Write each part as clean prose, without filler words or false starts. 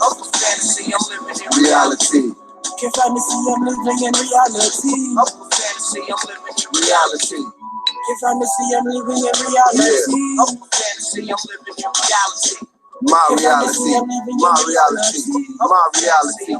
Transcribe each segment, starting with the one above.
Up for fantasy, I'm living in reality. Get fantasy, I'm living in reality. Up for fantasy, I'm living in reality. Get fantasy, I'm living in reality. Up for fantasy, I'm living in reality. My reality, my reality, my reality,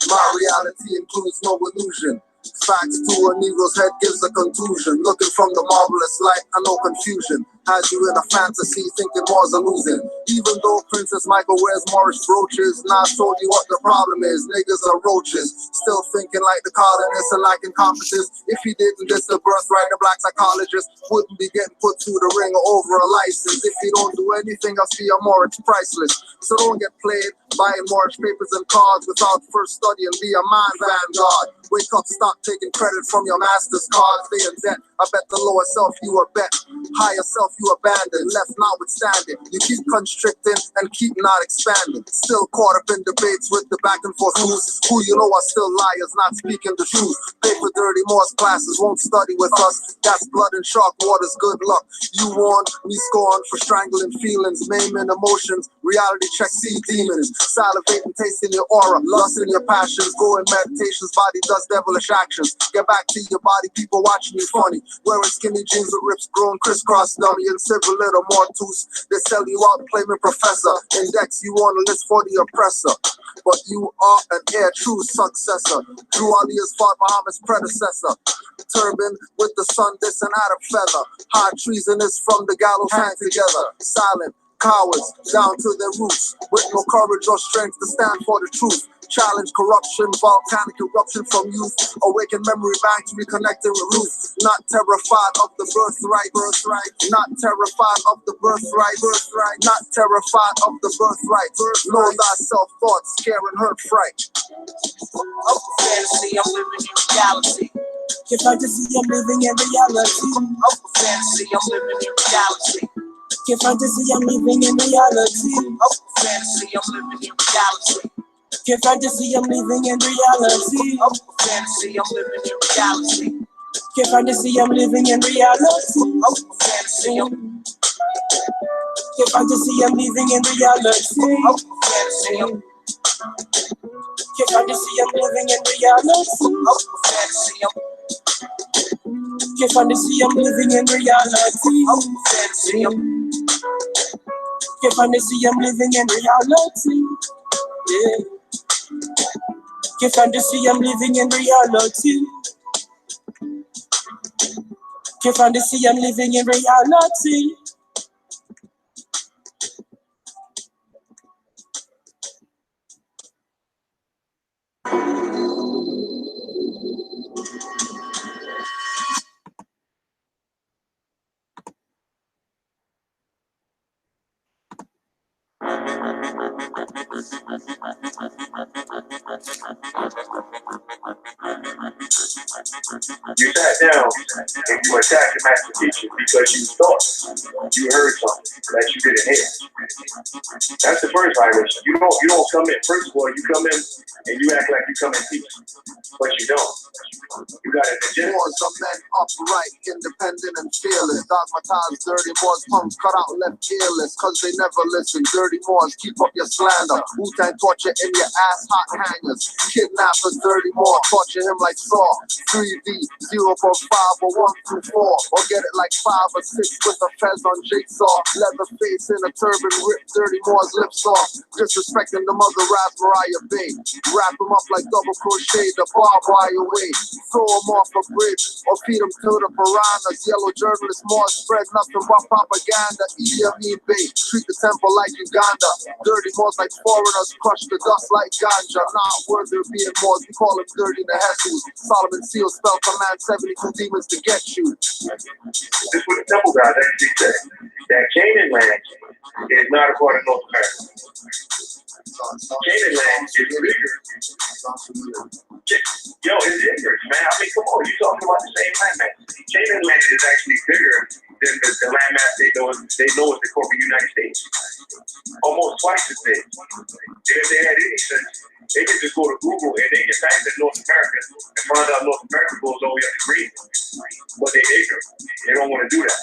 my reality includes no illusion. Facts to a Negro's head gives a contusion. Looking from the marvelous light and no confusion. Has you in a fantasy thinking war's a losing. Even though Princess Michael wears Moorish brooches, now I told you what the problem is. Niggas are roaches, still thinking like the colonists and lacking competence. If he didn't diss the birthright, the black psychologist wouldn't be getting put through the ring over a license. If he don't do anything else for your Moorish, priceless. So don't get played buying Moorish papers and cards without first studying. Be a mind vanguard. Wake up, stop taking credit from your master's cards. Stay in debt. I bet the lower self you a bet. Higher self you abandon. Left notwithstanding. You keep constricting and keep not expanding. Still caught up in debates with the back and forth who's who you know are still liars, not speaking the truth. Pay for dirty Morse classes, won't study with us. That's blood and shark waters, good luck. You warned, me scorned for strangling feelings, maiming emotions. Reality check, see demons. Salivating, tasting your aura, lust in your passions. Go in meditations, body does devilish actions. Get back to your body, people watching you funny. Wearing skinny jeans with rips grown crisscross dummy and civil little mortus. They sell you out claiming professor. Index you on the list for the oppressor. But you are an heir, true successor. Drew Ali is fought Muhammad's predecessor. Turban with the sun, this and that a feather. High treason is from the gallows hang together. Silent cowards down to their roots. With no courage or strength to stand for the truth. Challenge corruption, volcanic eruption from youth. Awaken memory banks, reconnecting with roots. Not terrified of the birthright. Not terrified of the birthright. Not terrified of the birthright. Know thyself, thoughts, scare and hurt, fright. Up for fantasy, I'm living in reality. Get fantasy, I'm living in reality. Up for fantasy, I'm living in reality. Get fantasy, I'm living in reality. Up for fantasy, I'm living in reality. Get fantasy, I'm living in reality. Up for fantasy, I'm living in reality. Get fantasy, I'm living in reality. Up for fantasy, Get fantasy, I'm living in reality. up for fantasy, Get fantasy, I'm living in reality. up for fantasy, Get fantasy, I'm living in reality. up for fantasy, Get fantasy, I'm living in reality. Yeah. Get fantasy, I'm living in reality. Get fantasy, I'm living in reality. You sat down and you attacked the master teacher because you thought you heard something that you didn't hear. That's the first violation. You don't come in. First of all, you come in and you act like you come in peace, but you don't. You got an agenda. Moors are men upright, independent and fearless. Dogmatized, dirty Moors, tongues cut out, left earless, cause they never listen. Dirty Moors, keep up your slander. Wu-Tang torture in your ass, hot hangers. Kidnappers, dirty Moor, torture him like Saw. 3D, 0.5 or 1 through 4. Or get it like 5 or 6 with a fez on jigsaw. Leather face in a turban, rip dirty Moors lips off. Disrespecting the mother rap Mariah Bay. Wrap him up like double crochet, the barbed wire way. Throw them off a bridge or feed them to the piranhas. Yellow journalists more spread nothing but propaganda. Etymology Bay, treat the temple like Uganda. Dirty Moors like foreigners, crush the dust like ganja. Not worthy of being Moors, we call them dirty Nehesus. Solomon Seal spell command 72 demons to get you. This is what the temple guys actually said. That Canaanland is not a part of North America. Canaanland is bigger. Yo, it's ignorant, man. I mean, come on, you talking about the same landmass. Canaanland is actually bigger than the landmass they know as the corporate United States. Almost twice as big. If they had any sense, They can just go to Google and they can type in North America and find out North America goes all the way up to Greenland. But they're ignorant. They don't want to do that.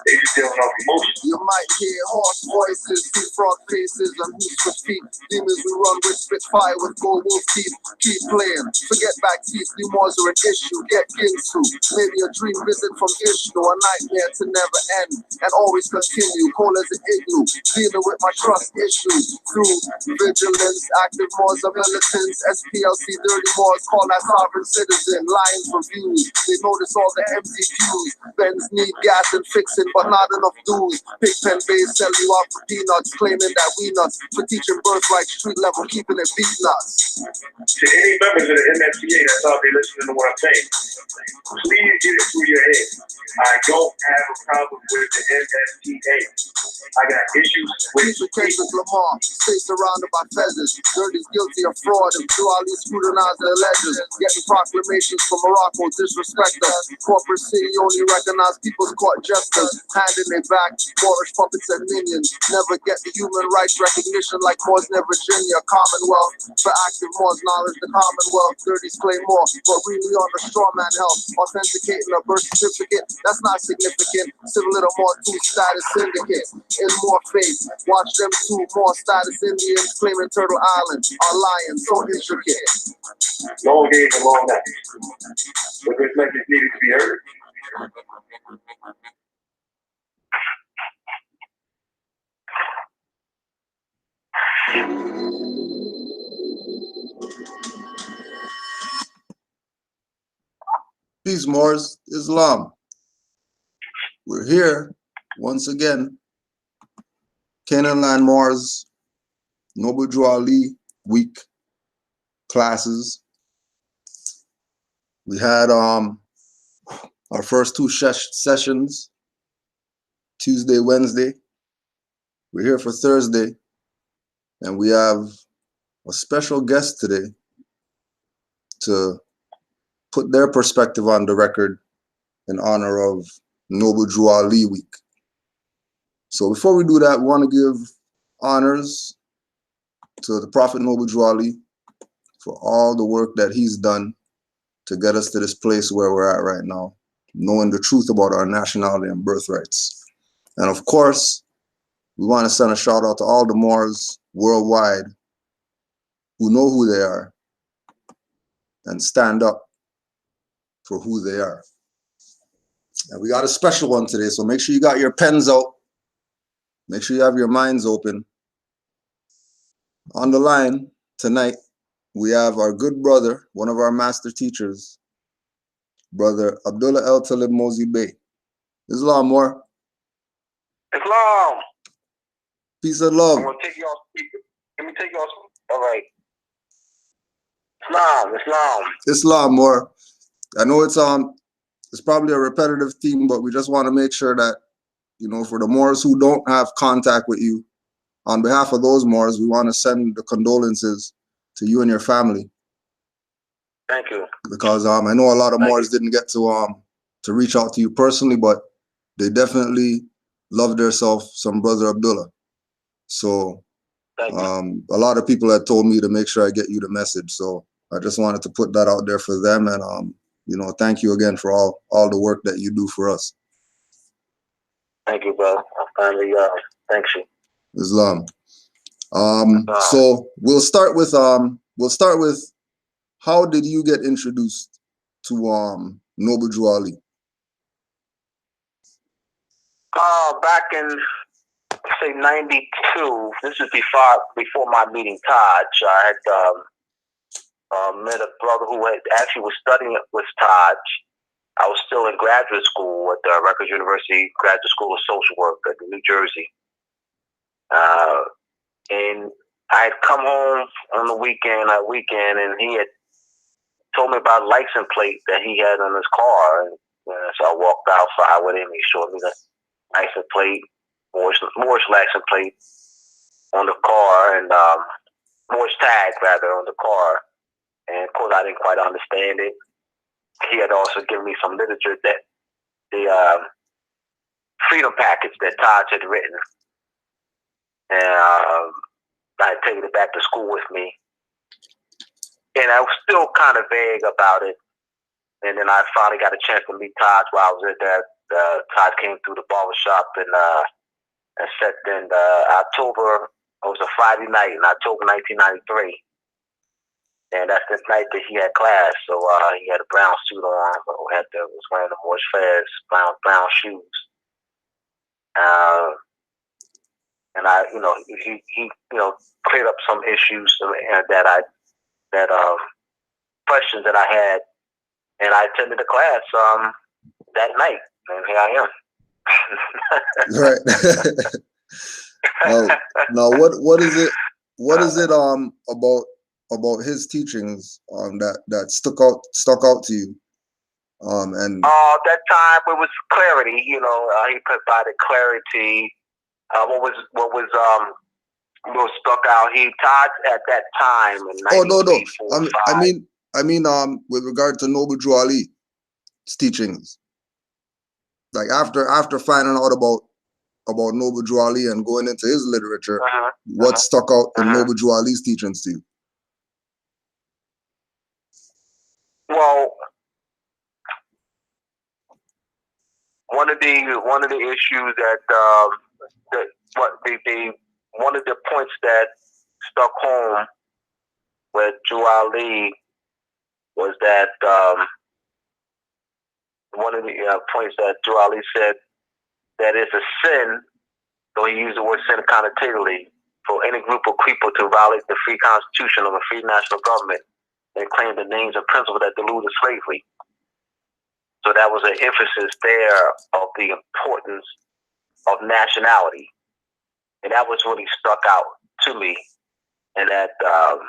They just dealing off emotion. You might hear hoarse voices, see frog faces, and hoops with feet. Demons we run with spit fire with gold wolf teeth. Keep playing, forget back teeth. New Mars are an issue, get into. Maybe a dream visit from Ishnu, a nightmare to never end and always continue. Cold as an igloo, dealing with my trust issues through vigilance. Active Mars are militants, SPLC dirty Mars call that sovereign citizen. Lions reviews, they notice all the empty pews. Benz need gas and fixing, but not enough dues. Pigpen Bay sell you out for peanuts, claiming that we nuts for teaching birthright street level, keeping it beat nuts. To any members of the MFTA that's out there listening to what I'm saying, please get it through your head. I don't have a problem with the MFTA. I got issues with the case of Lamar, stay surrounded by feathers. Dirty's guilty of fraud and Drew Ali scrutinized their ledgers. Getting proclamations from Morocco, disrespect us. Corporate city only recognize people's court jesters. Handing their back, Moorish puppets and minions. Never get the human rights recognition like Moors near Virginia. Commonwealth, for active Moors, knowledge the Commonwealth. Dirty's claim more, but really on the straw man help. Authenticating a birth certificate, that's not significant. Civil little more two status syndicate. In more faith, watch them two more status Indians claiming Turtle Island are lying, so intricate. long days and long nights. But this message needed to be heard. Peace, Moors, Islam. We're here once again. Canaanland Moors, Nobu Drew Ali week classes. We had our first two sessions, Tuesday, Wednesday. We're here for Thursday, and we have a special guest today to put their perspective on the record in honor of Nobu Drew Ali week. So before we do that, we want to give honors to the Prophet Nobu Drew Ali for all the work that he's done to get us to this place where we're at right now, knowing the truth about our nationality and birthrights. And of course, we want to send a shout out to all the Moors worldwide who know who they are and stand up for who they are. And we got a special one today, so make sure you got your pens out. Make sure you have your minds open. On the line tonight, we have our good brother, one of our master teachers, Brother Abdullah El Talib Mosi Bey. Islam, more. Islam. Peace and love. I'm gonna take y'all speaker. Let me take y'all. All right. Islam. Islam, more. I know it's probably a repetitive theme, but we just want to make sure that, you know, for the Moors who don't have contact with you, on behalf of those Moors, we want to send the condolences to you and your family. Thank you. Because I know a lot of Moors didn't get to reach out to you personally, but they definitely loved themselves some Brother Abdullah. So a lot of people had told me to make sure I get you the message. So I just wanted to put that out there for them, and you know, thank you again for all the work that you do for us. Thank you, bro. I finally thanks you. Islam. So we'll start with how did you get introduced to Nobu Drew Ali? Back in say 92. This is before my meeting Taj. I had met a brother who actually was studying with Taj. I was still in graduate school at Rutgers University Graduate School of Social Work at New Jersey. And I had come home on the weekend, and he had told me about a license plate that he had on his car. And so I walked outside with him. He showed me the license plate, Moorish license plate on the car, and Moorish tag rather on the car. And of course, I didn't quite understand it. He had also given me some literature that the freedom package that Taj had written. And I had taken it back to school with me. and I was still kind of vague about it. And then I finally got a chance to meet Todd while I was at that. Todd came through the barbershop and set in October. It was a Friday night in October 1993. And that's the night that he had class. So he had a brown suit on, but was wearing the Moorish fez, brown shoes. And I, he cleared up some issues that questions that I had, and I attended the class that night, and here I am. Right. now, what is it? What is it about his teachings that stuck out to you? And that time it was clarity. He provided clarity. What stuck out? He taught at that time in 1945. I mean, with regard to Nobu Drew Ali's teachings, like after finding out about Nobu Drew Ali and going into his literature, what stuck out in Nobu Drew Ali's teachings to you? Well, one of the issues one of the points that stuck home with Drew Ali was that one of the points that Drew Ali said that it's a sin, though he used the word sin connotatively, for any group of people to violate the free constitution of a free national government and claim the names and principles that deluded slavery. So that was an emphasis there of the importance of nationality. And that was really stuck out to me. And that the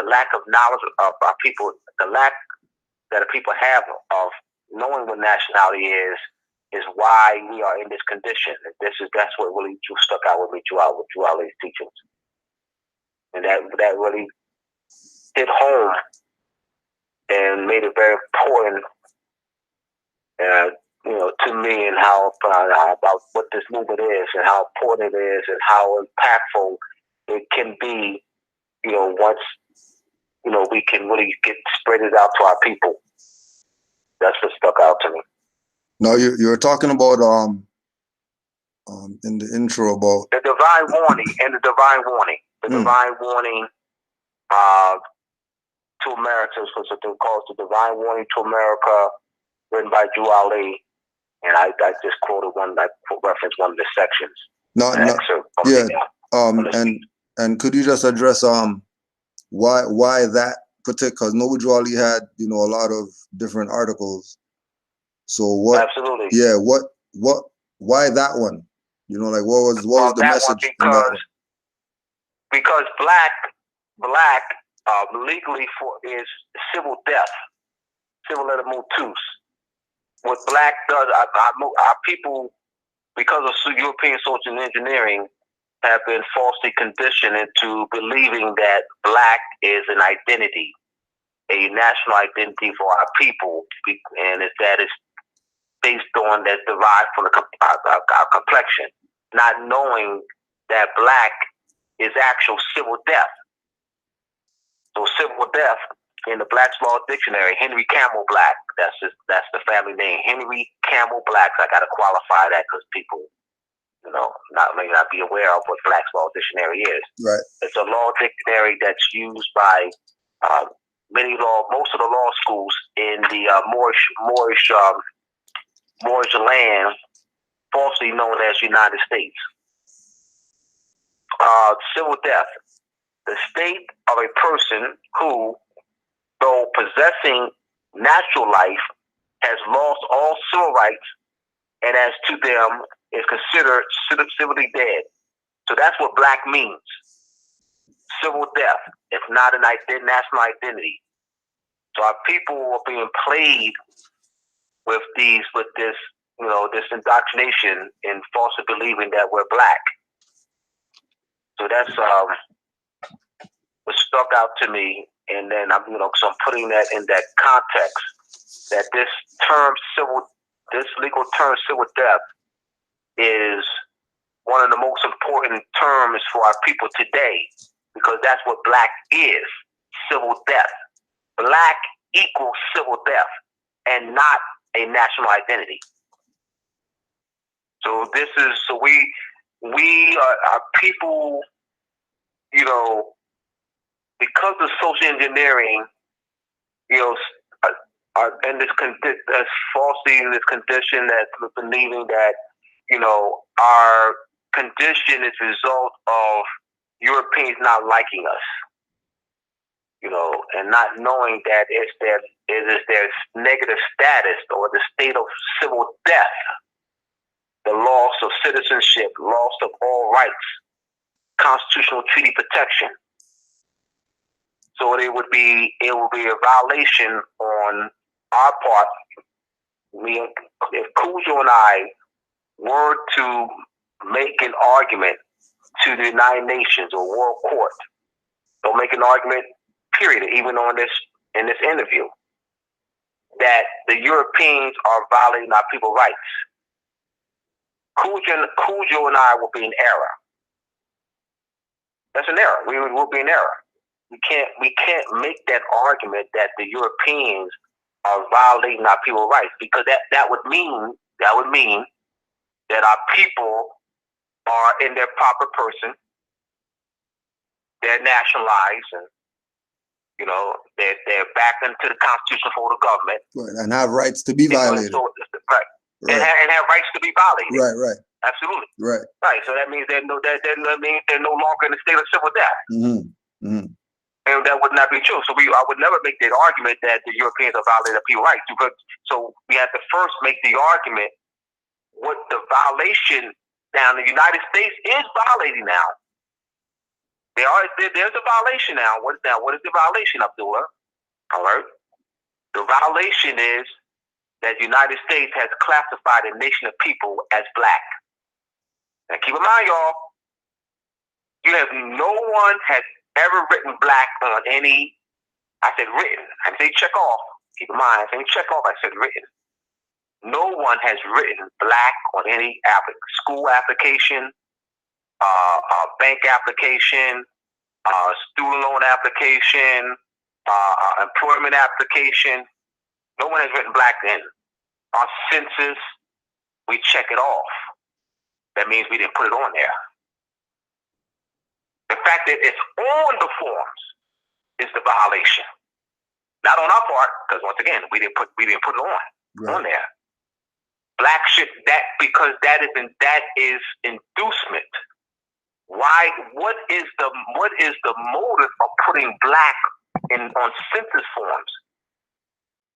lack of knowledge of our people, the lack that people have of knowing what nationality is why we are in this condition. And that's what really stuck out with me throughout with Drew Ali's teachings. And that really hit home and made it very important, to me, and how about what this movement is and how important it is and how impactful it can be. Once we can really spread it out to our people. That's what stuck out to me. No, you're talking about in the intro about the divine warning and the divine warning. The divine warning to America, because it calls the divine warning to America, written by Drew Ali, and I just quoted referenced one of the sections. And could you just address why that particular? Because Nobu Drew Ali had a lot of different articles. So what? Absolutely. Yeah. Why that one? What was the message? Because black legally is civil death, civil mutus. What black does, our people, because of European social engineering, have been falsely conditioned into believing that black is an identity, a national identity for our people, and that is based on that derived from our complexion, not knowing that black is actual civil death. So civil death in the Black's Law Dictionary, Henry Campbell Black, that's the family name, Henry Campbell Black. I got to qualify that because people, may not be aware of what Black's Law Dictionary is. Right. It's a law dictionary that's used by most of the law schools in the Moorish land, falsely known as United States. Civil death, the state of a person who, though possessing natural life, has lost all civil rights, and as to them is considered civilly dead. So that's what black means. Civil death. It's not an national identity. So our people are being played with this indoctrination and falsely believing that we're black. So that's what stuck out to me. And then I'm putting that in that context, that this legal term civil death is one of the most important terms for our people today, because that's what black is, civil death. Black equals civil death and not a national identity. So we are people, you know, because of social engineering, you know, are in this falsely in this condition that we're believing that, you know, our condition is a result of Europeans not liking us, you know, and not knowing that it is their negative status or the state of civil death, the loss of citizenship, loss of all rights, constitutional treaty protection. So it would be a violation on our part. If Cujo and I were to make an argument to the United Nations or World Court, or make an argument, period, even on in this interview, that the Europeans are violating our people's rights, Cujo and I will be in error. That's an error. We will be in error. We can't make that argument that the Europeans are violating our people's rights, because that would mean that our people are in their proper person, they're nationalized, and you know they're back into the constitutional form of government, right, and have rights to be violated, right. And have rights to be violated, right, absolutely, right. So that means they're no longer in a state of civil death. Mm-hmm. And that would not be true. So I would never make that argument that the Europeans are violating people's rights. So we have to first make the argument what the violation now. The United States is violating now. There's a violation now. What is the violation, Abdullah? All right. The violation is that the United States has classified a nation of people as black. Now keep in mind, y'all, no one has ever written black on any, I said written, I didn't say check off, keep in mind, I said check off, I said written. No one has written black on any school application, bank application, student loan application, employment application. No one has written black in. Our census, we check it off. That means we didn't put it on there. The fact that it's on the forms is the violation. Not on our part, because once again, we didn't put it on there. Black shit, because that is inducement. Why? What is the motive of putting black on census forms?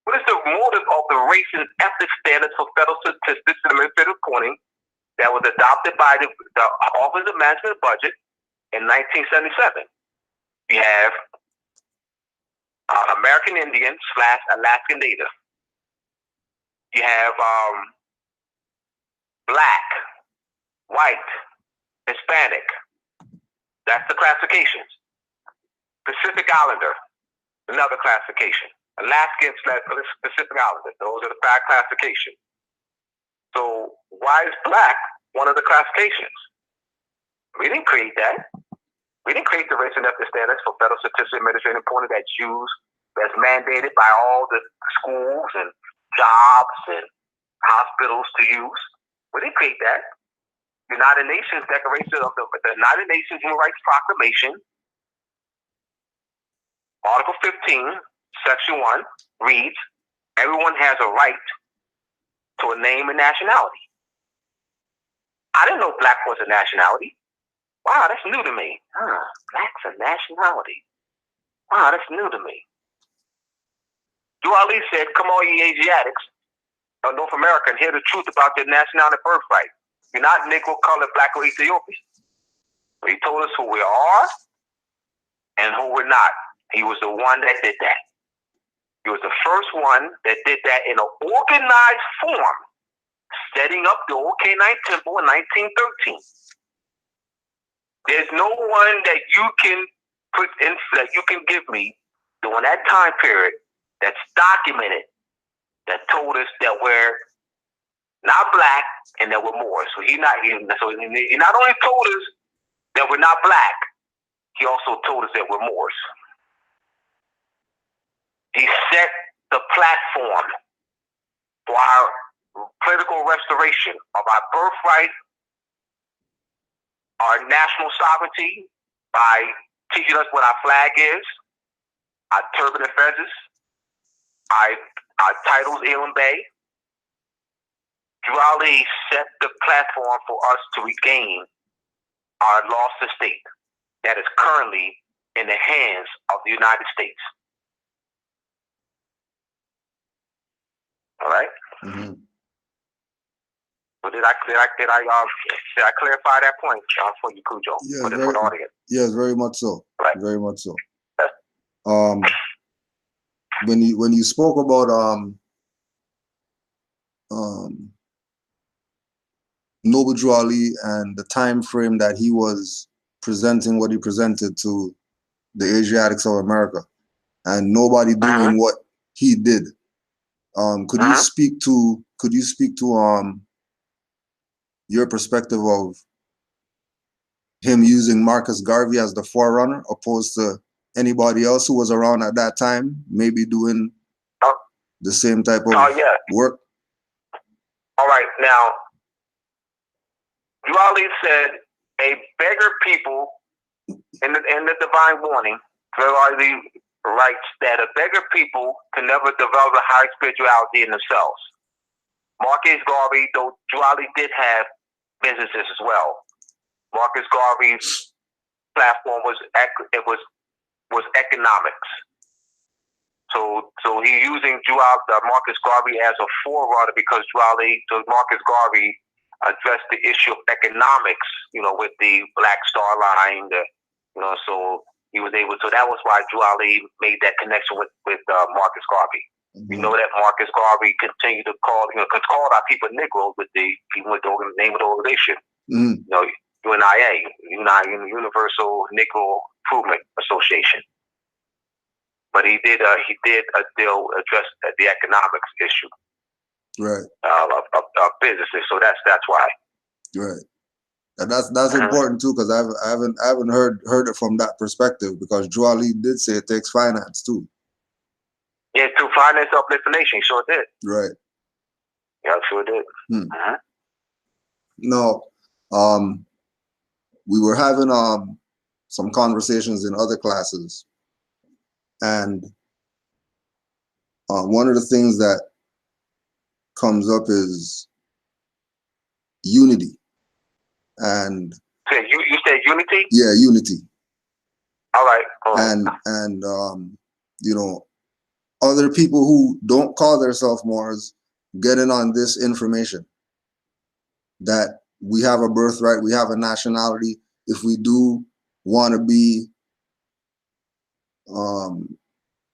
What is the motive of the race and ethnic standards for federal statistics and administrative reporting that was adopted by the Office of Management and Budget in 1977? We have American Indian / Alaskan Native. You have black, white, Hispanic. That's the classifications. Pacific Islander, another classification. Alaskan / Pacific Islander. Those are the 5 classifications. So why is black one of the classifications? We didn't create that. We didn't create the race and ethnic standards for federal statistics administrative reporting that's mandated by all the schools and jobs and hospitals to use. We didn't create that. United Nations Declaration of the United Nations Human Rights Proclamation, Article 15, Section 1 reads, everyone has a right to a name and nationality. I didn't know black was a nationality. Wow, that's new to me. Black's a nationality. Wow, that's new to me. Drew Ali said, come all ye Asiatics of North America and hear the truth about their nationality and birthright. You're not Negro, colored, black, or Ethiopian. But he told us who we are and who we're not. He was the one that did that. He was the first one that did that in an organized form, setting up the old Canaan Temple in 1913. There's no one that you can put in, that you can give me during that time period that's documented that told us that we're not black and that we're Moors. So he not only told us that we're not black, he also told us that we're Moors. He set the platform for our political restoration of our birthright, our national sovereignty, by teaching us what our flag is, our turban and feathers, our titles, C&M Bay. Drew Ali set the platform for us to regain our lost estate that is currently in the hands of the United States. All right. Mm-hmm. So did I clarify that point for you, Cujo? Yeah, for the audience? Yes, very much so. Right. Very much so. When you spoke about Nobu Drew Ali and the time frame that he was presenting what he presented to the Asiatics of America, and nobody doing what he did, could you speak to your perspective of him using Marcus Garvey as the forerunner, opposed to anybody else who was around at that time, maybe doing the same type of work? All right. Now, Drew Ali said, a beggar people, in the Divine Warning, Drew Ali writes that a beggar people can never develop a high spirituality in themselves. Marcus Garvey, though Drew Ali did have businesses as well, Marcus Garvey's platform was economics. So he using Marcus Garvey as a forerunner because Marcus Garvey addressed the issue of economics, with the Black Star Line, so he was able. So that was why Drew Ali made that connection with Marcus Garvey. Mm-hmm. You know that Marcus Garvey continued to call our people Negroes even with the name of the organization. Mm-hmm. UNIA, Universal Negro Improvement Association. But he did deal address the economics issue, right, of businesses. So that's why. Right, and that's important too, because I haven't heard it from that perspective, because Drew Ali did say it takes finance too. Yeah, to finance uplift the nation, he sure did. Right. Yeah, sure did. No, we were having some conversations in other classes, and one of the things that comes up is unity. And you said unity? Yeah, unity. All right. And other people who don't call themselves Moors getting on this information that we have a birthright, we have a nationality. If we do want to be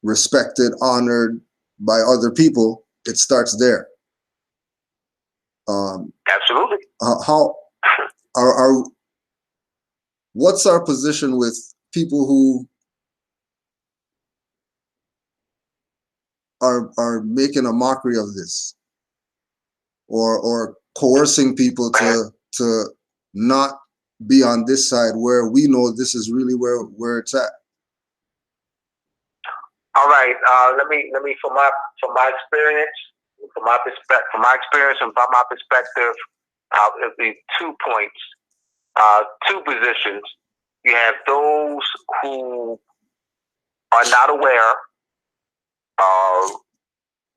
respected, honored by other people, it starts there. Absolutely. What's our position with people who are making a mockery of this, or coercing people to not be on this side where we know this is really where it's at? All right. Let me from my experience and from my perspective, it'll be 2 points, 2 positions. You have those who are not aware.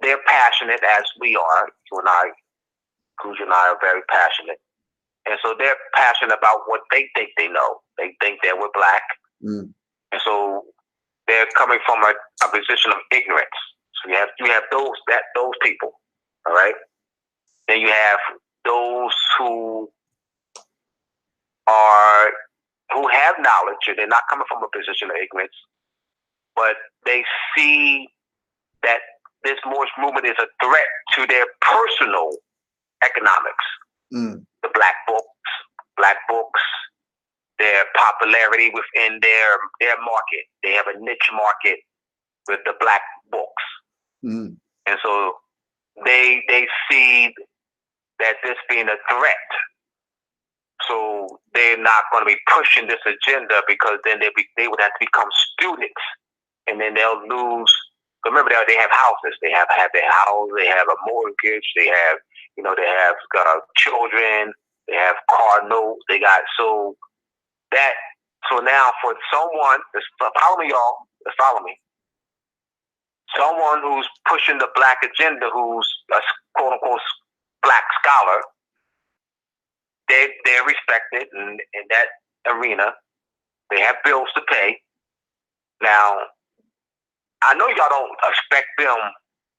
They're passionate as we are. Cujo and I are very passionate. And so they're passionate about what they think they know. They think that we're black. And so they're coming from a position of ignorance. So you have those people. All right. Then you have those who have knowledge, and they're not coming from a position of ignorance, but they see that this Moorish movement is a threat to their personal economics. The black books, their popularity within their market. They have a niche market with the black books. And so they see that this being a threat. So they're not going to be pushing this agenda because then they would have to become students, and then they'll lose. Remember, they have houses. They have their house. They have a mortgage. They have, they have children. They have car notes. They got so now for someone, follow me, y'all. Follow me. Someone who's pushing the black agenda, who's a quote unquote black scholar, they're respected in that arena. They have bills to pay. Now, I know y'all don't expect them.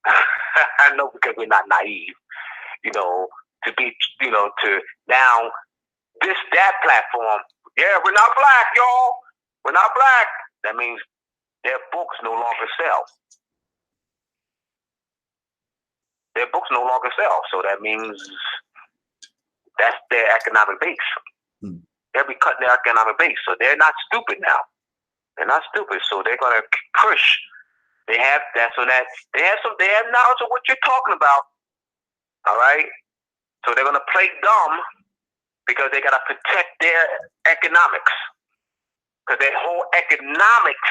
I know, because we're not naive, to be, to now that platform. Yeah, we're not black, y'all. We're not black. That means their books no longer sell. Their books no longer sell. So that means that's their economic base. They'll be cutting their economic base. So they're not stupid now. They're not stupid. So they're going to push. They have that. So that they have knowledge of what you're talking about. All right. So they're going to play dumb because they got to protect their economics. Because their whole economics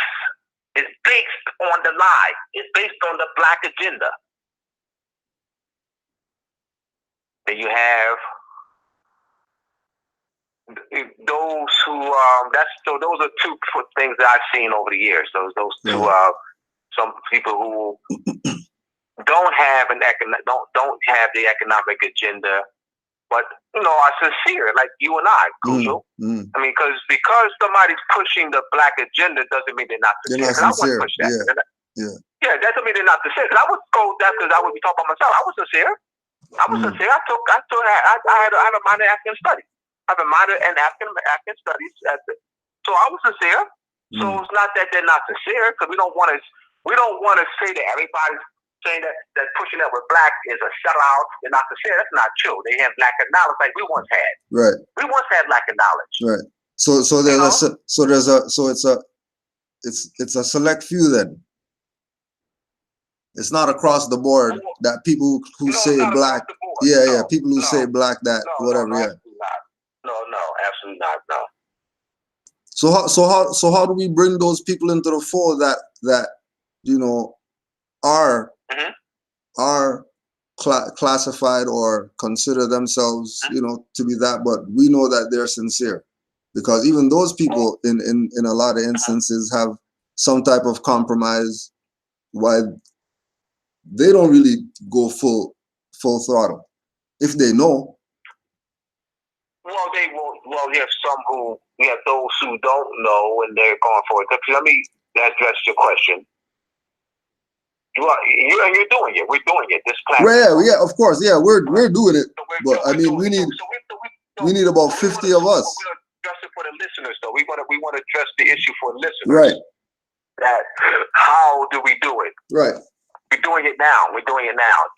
is based on the lie. It's based on the black agenda. Then you have those who those are two things that I've seen over the years. Those two some people who don't have don't have the economic agenda, but are sincere, like you and I, Cujo. I mean, because somebody's pushing the black agenda doesn't mean they're not sincere. They're not sincere. I wouldn't push that. Yeah, that doesn't mean they're not sincere. I would go that because I would be talking about myself. I was sincere. I had a minor in African studies. I have a minor in African studies. So I was sincere. So it's not that they're not sincere, because we don't want to say that everybody's saying that pushing that with black is a sellout. They're not sincere. That's not true. They have lack of knowledge like we once had. Right. We once had lack of knowledge. Right. So it's a select few then. It's not across the board that people who say black. People who say black that whatever. No, absolutely not. No. So how do we bring those people into the fold that are classified or consider themselves to be that, but we know that they're sincere, because even those people in a lot of instances have some type of compromise, why they don't really go full throttle if they know. We have those who don't know, and they're going for it. Let me address your question. You're doing it. We're doing it. This platform. Yeah, of course. Yeah, we're doing it. But I mean, we need about 50 of us. We're going to address it for the listeners, though. We want to address the issue for the listeners. Right. That how do we do it? Right. We're doing it now.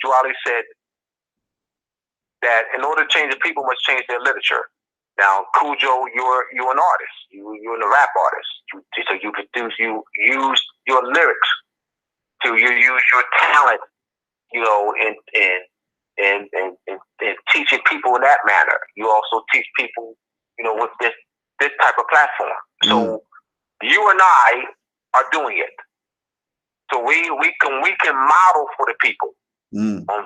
Drew Ali said that in order to change the people must change their literature. Now, Cujo, you're an artist. You're a rap artist. So you use your lyrics. You use your talent, in teaching people in that manner. You also teach people, with this type of platform. So you and I are doing it. So we can model for the people on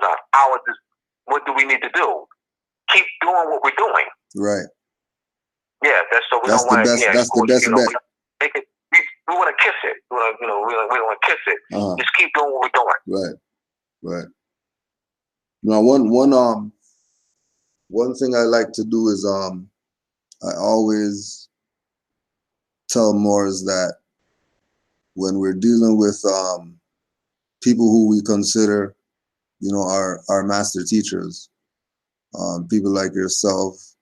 what do we need to do. Keep doing what we're doing. Right. Yeah, that's the best bet. We want to kiss it. We want to kiss it. Just keep doing what we're doing. Right. Now, one thing I like to do is I always tell Moors that when we're dealing with people who we consider, our master teachers, people like yourself,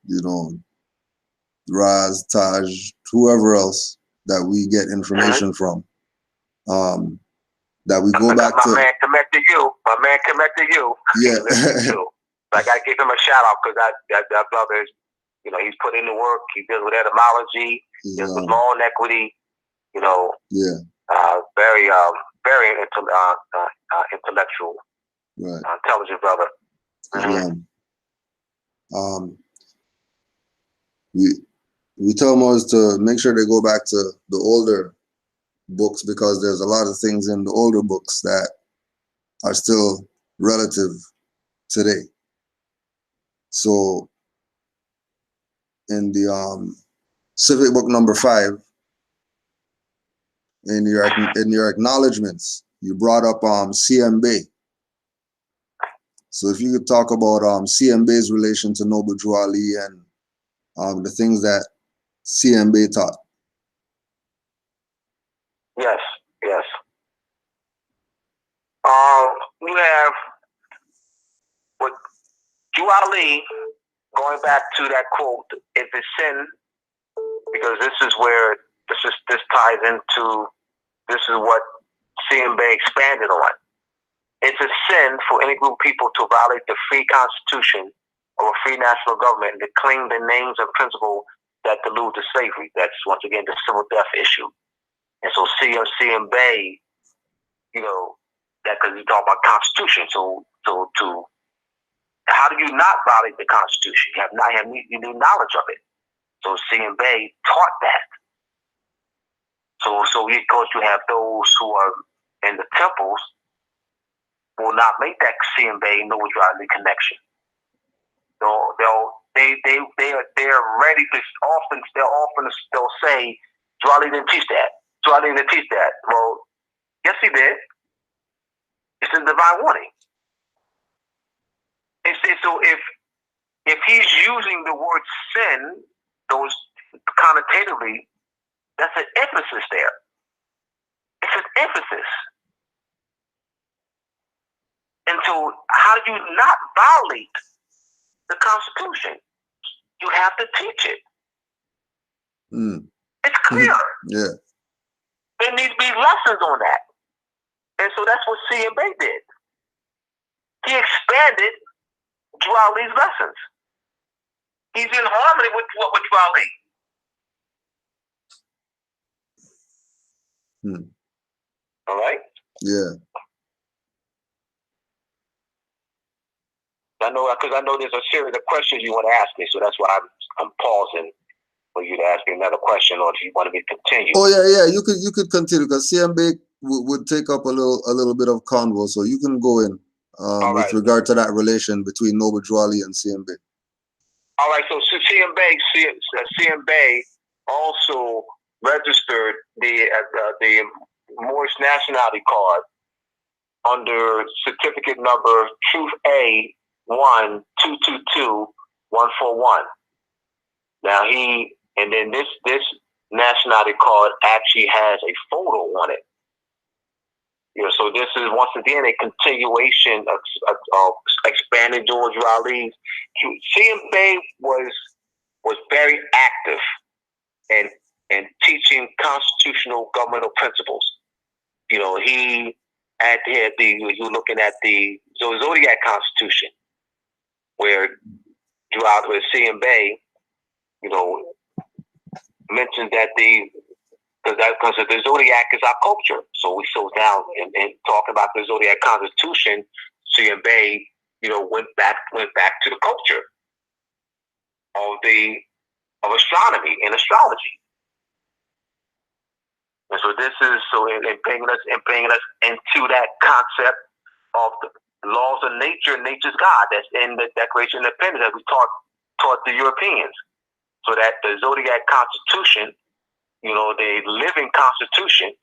Raz, Taj, whoever else that we get information from, that we go back to. My man connected you. Yeah. I got to give him a shout out, because that brother is, he's put in the work. He deals with etymology, deals with law and equity. Very intellectual, right, intelligent brother. we tell Moors to make sure they go back to the older books, because there's a lot of things in the older books that are still relative today. So in the civic book number 5, in your acknowledgements, you brought up C&M Bay. So if you could talk about C&M Bay's relation to Nobu Drew Ali and the things that C&M Bay taught. Yes, yes. You have with Drew Ali, going back to that quote, if it's sin, because this is where this ties into, this is what C&M Bay expanded on. It's a sin for any group of people to violate the free constitution of a free national government and to claim the names and principles that allude to slavery. That's, once again, the civil death issue. And so C&M Bay, you know, that, because you talk about constitution, so how do you not violate the constitution? You need knowledge of it. So C&M Bay taught that. So of course you have those who are in the temples will not make that C&M Bay Nobu Drew Ali connection. They're ready to they'll say Drew Ali didn't teach that. Drew Ali didn't teach that. Well, yes he did. It's in divine warning. So if he's using the word sin, those connotatively, that's an emphasis there. It's an emphasis. And so how do you not violate the Constitution? You have to teach it. It's clear. Yeah. There needs to be lessons on that. And so that's what C&M Bay did. He expanded Drew Ali's lessons. He's in harmony with Drew Ali. All right? Yeah. I know there's a series of questions you want to ask me, so that's why I'm pausing for you to ask me another question, or if you want me to continue. Oh yeah. You could continue, because C&M Bay would take up a little bit of convo, so you can go in with regard to that relation between Nobu Drew Ali and C&M Bay. All right, so C&M Bay also registered the Moorish nationality card under certificate number Truth A 1222141. Now this nationality card actually has a photo on it. You know, so this is once again a continuation of expanding George Raleigh's. C&M Bay was very active in teaching constitutional governmental principles. You know, you're looking at the Zodiac Constitution, where C&M Bay, you know, mentioned that because the Zodiac is our culture. So we so down and talking about the Zodiac Constitution, C&M Bay, you know, went back to the culture of astronomy and astrology. And so this is in bringing us into that concept of the laws of nature, nature's God, that's in the Declaration of Independence that we taught the Europeans. So that the Zodiac Constitution, you know, the living Constitution,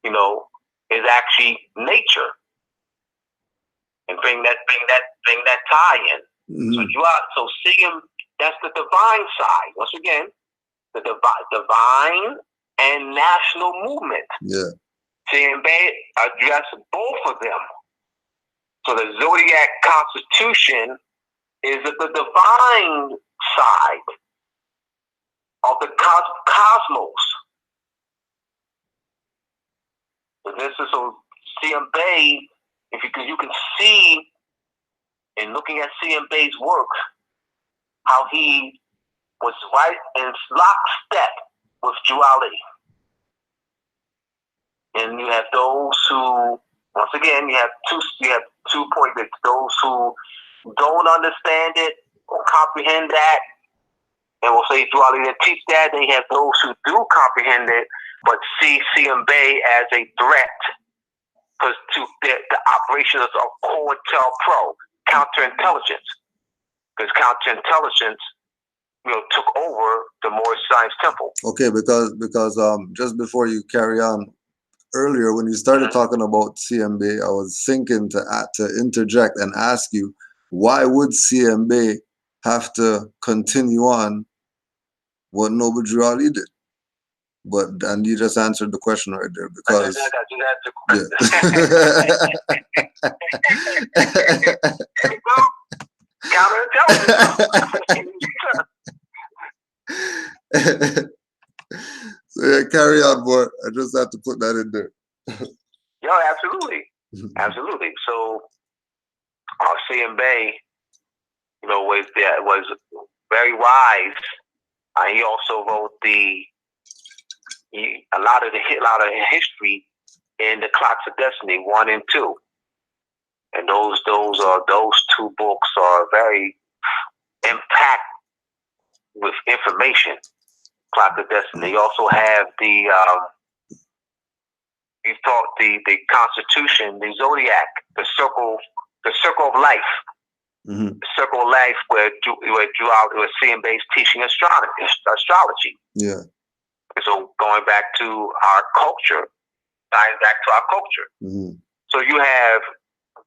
you know, is actually nature, and bring that tie in. So C&M, that's the divine side. Once again, the divine and national movement. Yeah. C&M Bay addressed both of them. So the Zodiac Constitution is the divine side of the cosmos. So this is C&M Bay. If you can see in looking at C&M Bay's work how he was right in lockstep with Drew Ali. And you have those who, once again, you have two points. Those who don't understand it or comprehend that, and will say Drew Ali didn't teach that. Then you have those who do comprehend it, but see C&M Bay as a threat because to the operations of COINTELPRO, counterintelligence, because counterintelligence, took over the Moorish Science Temple. Okay, because just before you carry on, earlier when you started talking about C&M Bay, I was thinking to interject and ask you, why would C&M Bay have to continue on what Nobu Drew Ali did? And you just answered the question right there, because So yeah, carry on, boy. I just had to put that in there. Yo, absolutely, absolutely. So, C&M Bay, was very wise. He also wrote a lot of history in the Clocks of Destiny 1 and 2, and those two books are very impact with information. Clock of Destiny. You also have the Constitution, the Zodiac, the Circle of Life. Mm-hmm. The Circle of Life, where C&M Bay's teaching astrology. Yeah. So going back to our culture, tying back to our culture. Mm-hmm. So you have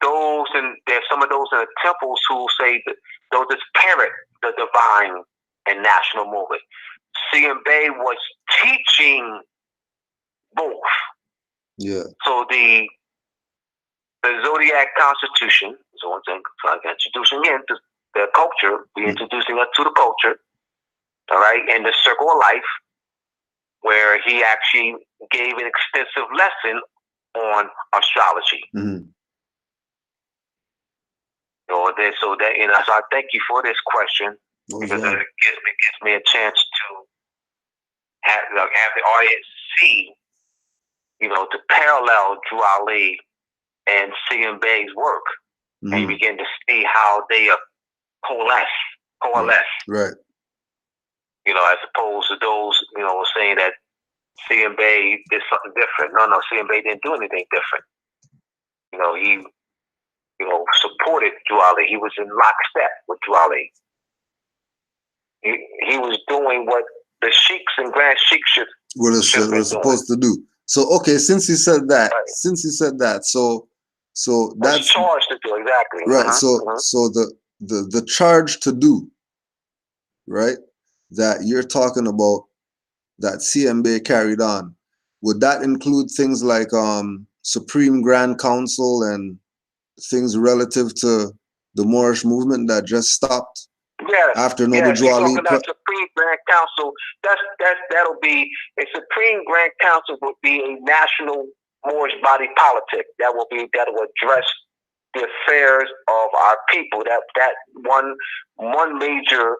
those, and there's some of those in the temples who say that those parrot the divine and national movement. C&M Bay was teaching both. Yeah. So the Zodiac Constitution, so once again, introducing into the culture, we're introducing us to the culture, all right, and the Circle of Life, where he actually gave an extensive lesson on astrology. Mm-hmm. So I thank you for this question, because it gives me a chance to have the audience see, to parallel Drew Ali and C&M Bay's work, mm-hmm. and begin to see how they coalesce. Right. As opposed to those, saying that C&M Bay did something different. No, C&M Bay didn't do anything different. He, supported Drew Ali. He was in lockstep with Drew Ali. He was doing what the sheiks and grand sheiks should were supposed to do. So okay, since you said that, so that's charged to do, exactly. Right. So the charge to do, right, that you're talking about, that C&M Bay carried on, would that include things like Supreme Grand Council and things relative to the Moorish movement that just stopped? Yes. After Nobu Drew Ali. Supreme Grand Council, that'll be a Supreme Grand Council would be a national Moorish body politic that will address the affairs of our people. That one major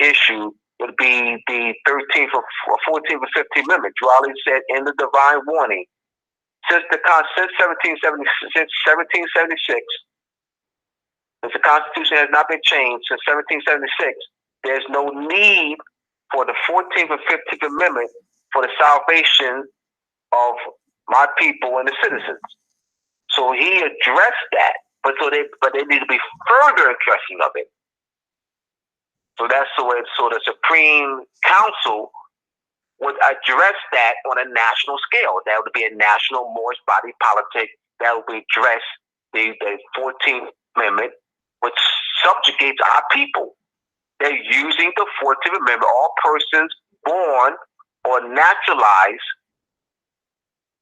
issue would be the 13th or 14th or 15th Amendment. Drew Ali said in the Divine Warning, since 1776. Since the Constitution has not been changed since 1776, there's no need for the 14th or 15th Amendment for the salvation of my people and the citizens. So he addressed that, but they need to be further addressing of it. So that's the way. So the Supreme Council would address that on a national scale. That would be a national Moorish body politic that would address the 14th Amendment, which subjugates our people. They're using the 14th Amendment. All persons born or naturalized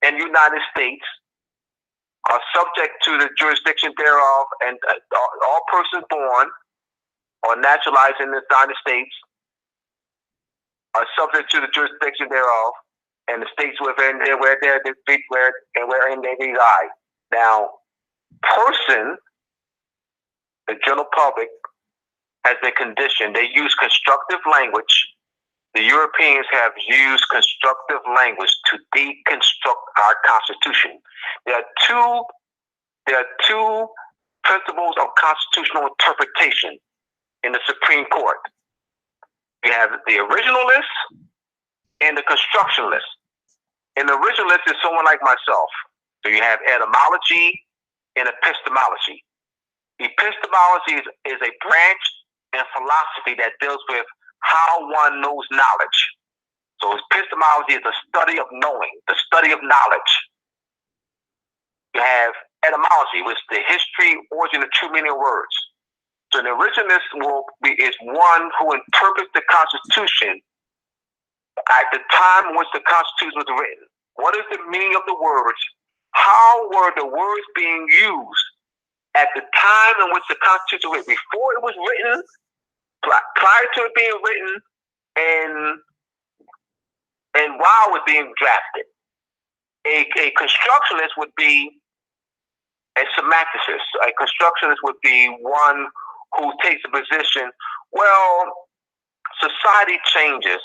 in the United States are subject to the jurisdiction thereof, and all persons born or naturalized in the United States are subject to the jurisdiction thereof, and the states wherein they reside. Now, person, the general public, has been conditioned. They use constructive language. The Europeans have used constructive language to deconstruct our Constitution. There are two principles of constitutional interpretation in the Supreme Court. You have the originalist and the constructionalist. And the originalist is someone like myself. So you have etymology and epistemology. Epistemology is a branch in philosophy that deals with how one knows knowledge. So epistemology is the study of knowing, the study of knowledge. You have etymology, which is the history, origin, and true meaning of words. So an originalist is one who interprets the Constitution at the time in which the Constitution was written. What is the meaning of the words? How were the words being used at the time in which the Constitution was written? Before it was written, prior to it being written, and while it was being drafted. A constructionist would be a semanticist. A constructionist would be one who takes a position, well, society changes,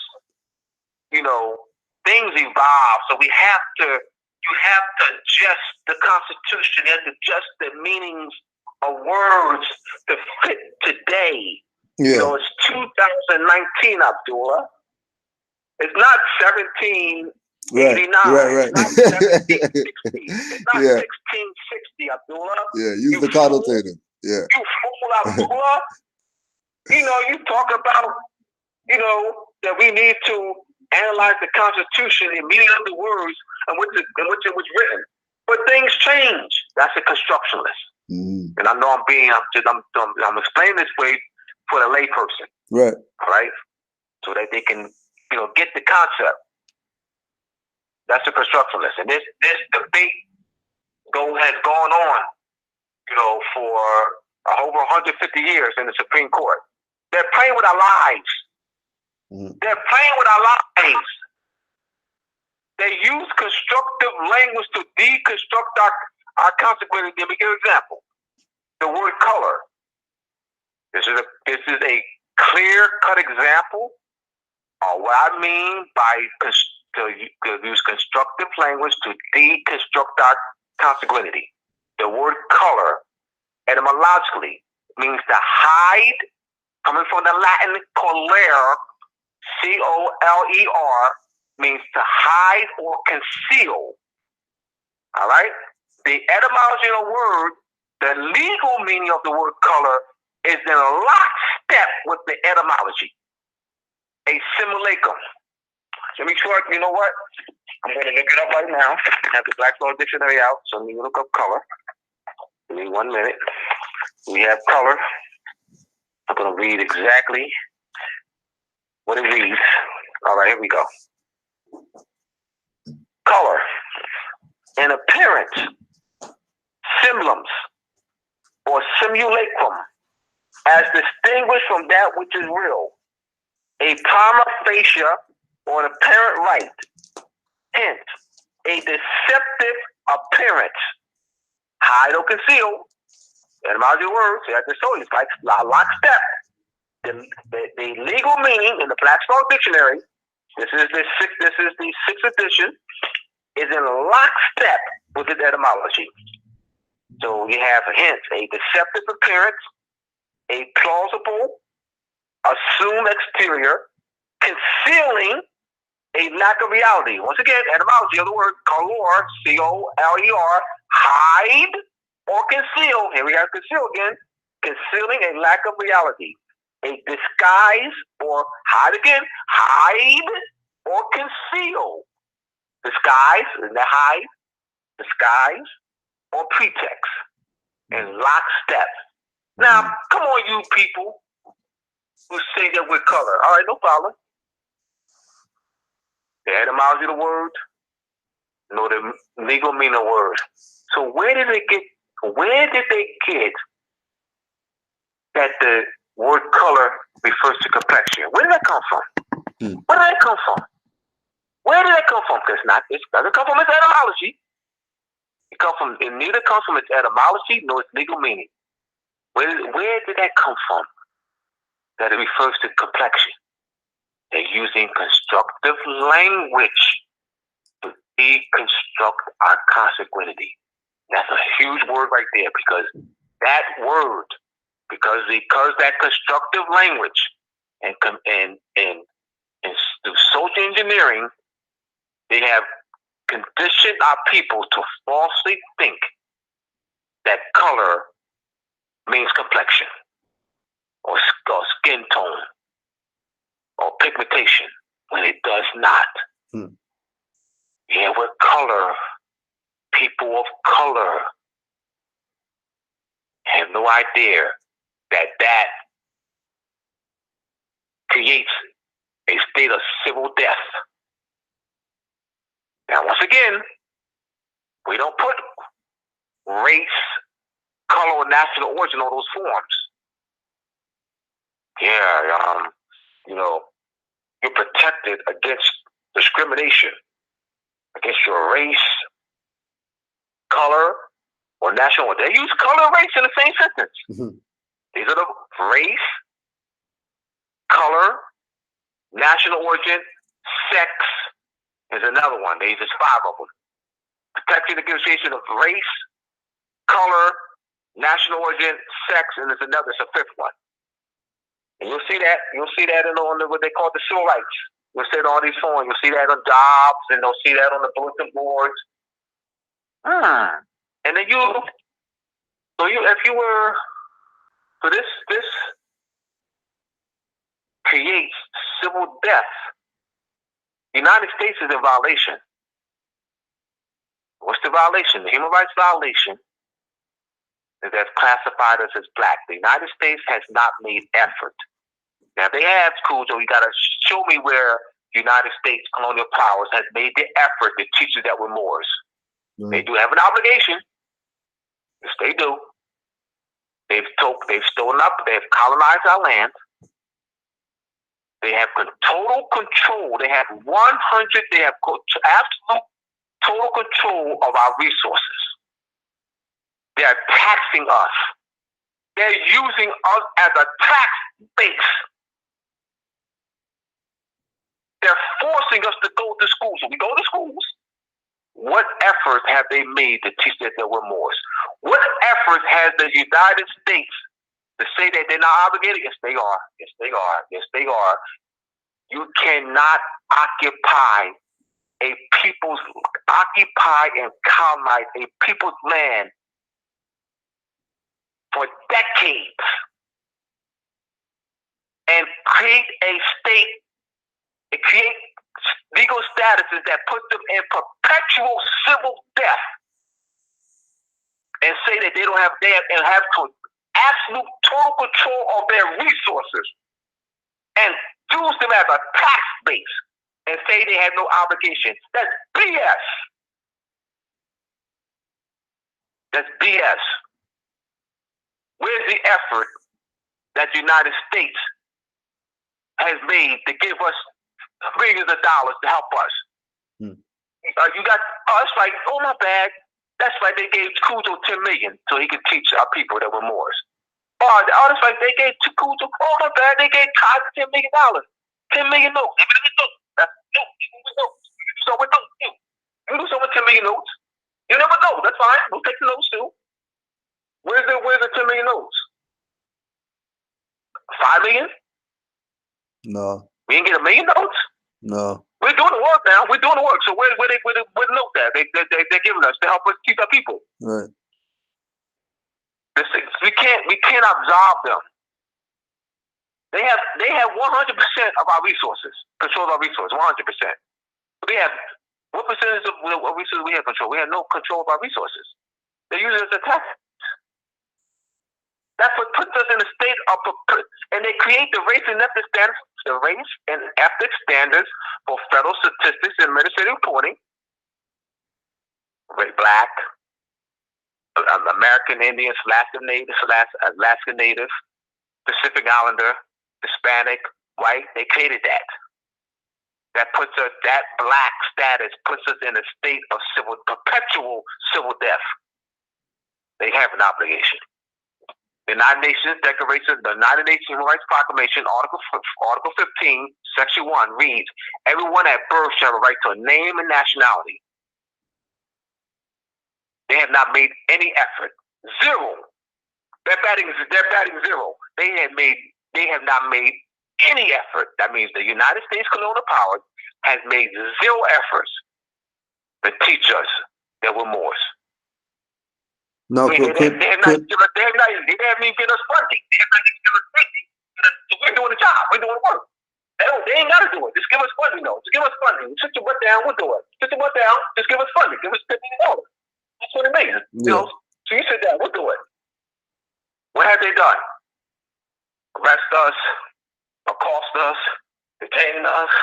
things evolve, so you have to adjust the Constitution, you have to adjust the meanings of words to fit today. Yeah. It's 2019, Abdullah. It's not 1789. Right. It's not 1760. It's not 1660, Abdullah. Yeah, use the connotative. Yeah. You fool, Abdullah. You talk about, that we need to analyze the Constitution and meaning of the words in which it was written. But things change. That's a constructionalist. Mm-hmm. And I know I'm explaining this way for the layperson. Right. All right? So that they can, get the concept. That's a constructionalist. And this debate has gone on, for over 150 years in the Supreme Court. They're playing with our lives. Mm-hmm. They're playing with our lives. They use constructive language to deconstruct our consequences. Let me give an example. The word color. This is a clear-cut example of what I mean by to use constructive language to deconstruct our consequency. The word color, etymologically, means to hide, coming from the Latin colere, C-O-L-E-R, means to hide or conceal. All right? The etymology of the word, the legal meaning of the word color, is in lockstep with the etymology. A simulacrum. Let me try, you know what? I'm going to look it up right now. I have the Black Law Dictionary out, so let me look up color. Give me 1 minute. We have color. I'm going to read exactly what it reads. All right, here we go. Color. An appearance, semblance, or simulacrum, as distinguished from that which is real. A prima facie or an apparent right. Hence, a deceptive appearance. Hide or conceal. Etymology of words, it's like lockstep. The legal meaning in the Black's Law Dictionary, this is the sixth edition, is in lockstep with its etymology. So you have, hence, a deceptive appearance, a plausible, assumed exterior, concealing a lack of reality. Once again, etymology of the word color, C-O-L-E-R, hide or conceal. Here we have conceal again. Concealing a lack of reality. A disguise or hide again. Hide or conceal. Disguise, and the hide, disguise, or pretext. And lockstep. Now, come on, you people who say that we're color. All right, no problem. The etymology of the word, the legal meaning of the word. So where did they get that the word color refers to complexion? Where did that come from? Where did that come from? Because it doesn't come from its etymology. It neither comes from its etymology nor its legal meaning. Where did that come from? That it refers to complexion. They're using constructive language to deconstruct our consequentity. That's a huge word right there, because that word, because that constructive language and through social engineering, they have conditioned our people to falsely think that color means complexion or skin tone or pigmentation when it does not. Yeah, with color, people of color have no idea that creates a state of civil death. Now, once again, we don't put race, color, or national origin on those forms. Yeah, you're protected against discrimination against your race, color, or national origin. They use color and race in the same sentence. These are the race, color, national origin, sex is another one. There's just 5 of them. Protection against of race, color, national origin, sex, and there's another. It's a 5th one. And you'll see that in what they call the civil rights. You'll see it on these forms. You'll see that on jobs, and they'll see that on the bulletin boards. And then this creates civil death. The United States is in violation. What's the violation? The human rights violation is that's classified as black. The United States has not made effort. Now, if they have, Cujo, you got to show me where the United States colonial powers has made the effort to teach you that we're Moors. They do have an obligation. Yes, they do. They've stolen up. They've colonized our land. They have total control. They have absolute total control of our resources. They are taxing us. They're using us as a tax base. They're forcing us to go to schools. So we go to schools. What efforts have they made to teach us that we're Moors? What efforts has the United States to say that they're not obligated? Yes, they are. Yes, they are. Yes, they are. You cannot occupy and colonize a people's land for decades and create a state and create legal statuses that put them in perpetual civil death and say that they have absolute total control of their resources and use them as a tax base and say they have no obligation. That's BS. That's BS. Where's the effort that the United States has made to give us millions of dollars to help us? You got us like, oh my bad. That's right, they gave Cujo $10 million so he could teach our people that we're Moors. That's right, they gave Cujo, oh my bad, they gave Cosby $10 million. 10 million notes. That's notes. So with notes too. You do so with 10 million notes. You never know. That's fine. We'll take the notes too. Where's the 10 million notes? 5 million? No. We didn't get $1 million notes? No. We're doing the work now. We're doing the work. So where the note at? They're giving us to help us keep our people. Right. We can't absolve them. They have 100% of our resources, control of our resources, 100%. We have, what percentage of resources we have control? We have no control of our resources. They use it as a tax. That's what puts us in a state of, and they create the race and ethics standards for federal statistics and administrative reporting. Black, American Indians, Alaska Native, Pacific Islander, Hispanic, white. They created that. That black status puts us in a state of perpetual civil death. They have an obligation. The United Nations Declaration, the United Nations Human Rights Proclamation, Article 15, Section 1 reads, everyone at birth shall have a right to a name and nationality. They have not made any effort. Zero. They're batting 0. They have not made any effort. That means the United States colonial power has made zero efforts to teach us that we're Moors. No, They haven't even given us funding. They haven't even given us funding. So we're doing the job. We're doing the work. They ain't got to do it. Just give us funding, though. Just give us funding. Sit your butt down. We'll do it. Sit your butt down. Just give us funding. Give us $50 million. That's what it means. Yeah. You know? So you sit down. We'll do it. What have they done? Arrest us, accost us, detain us,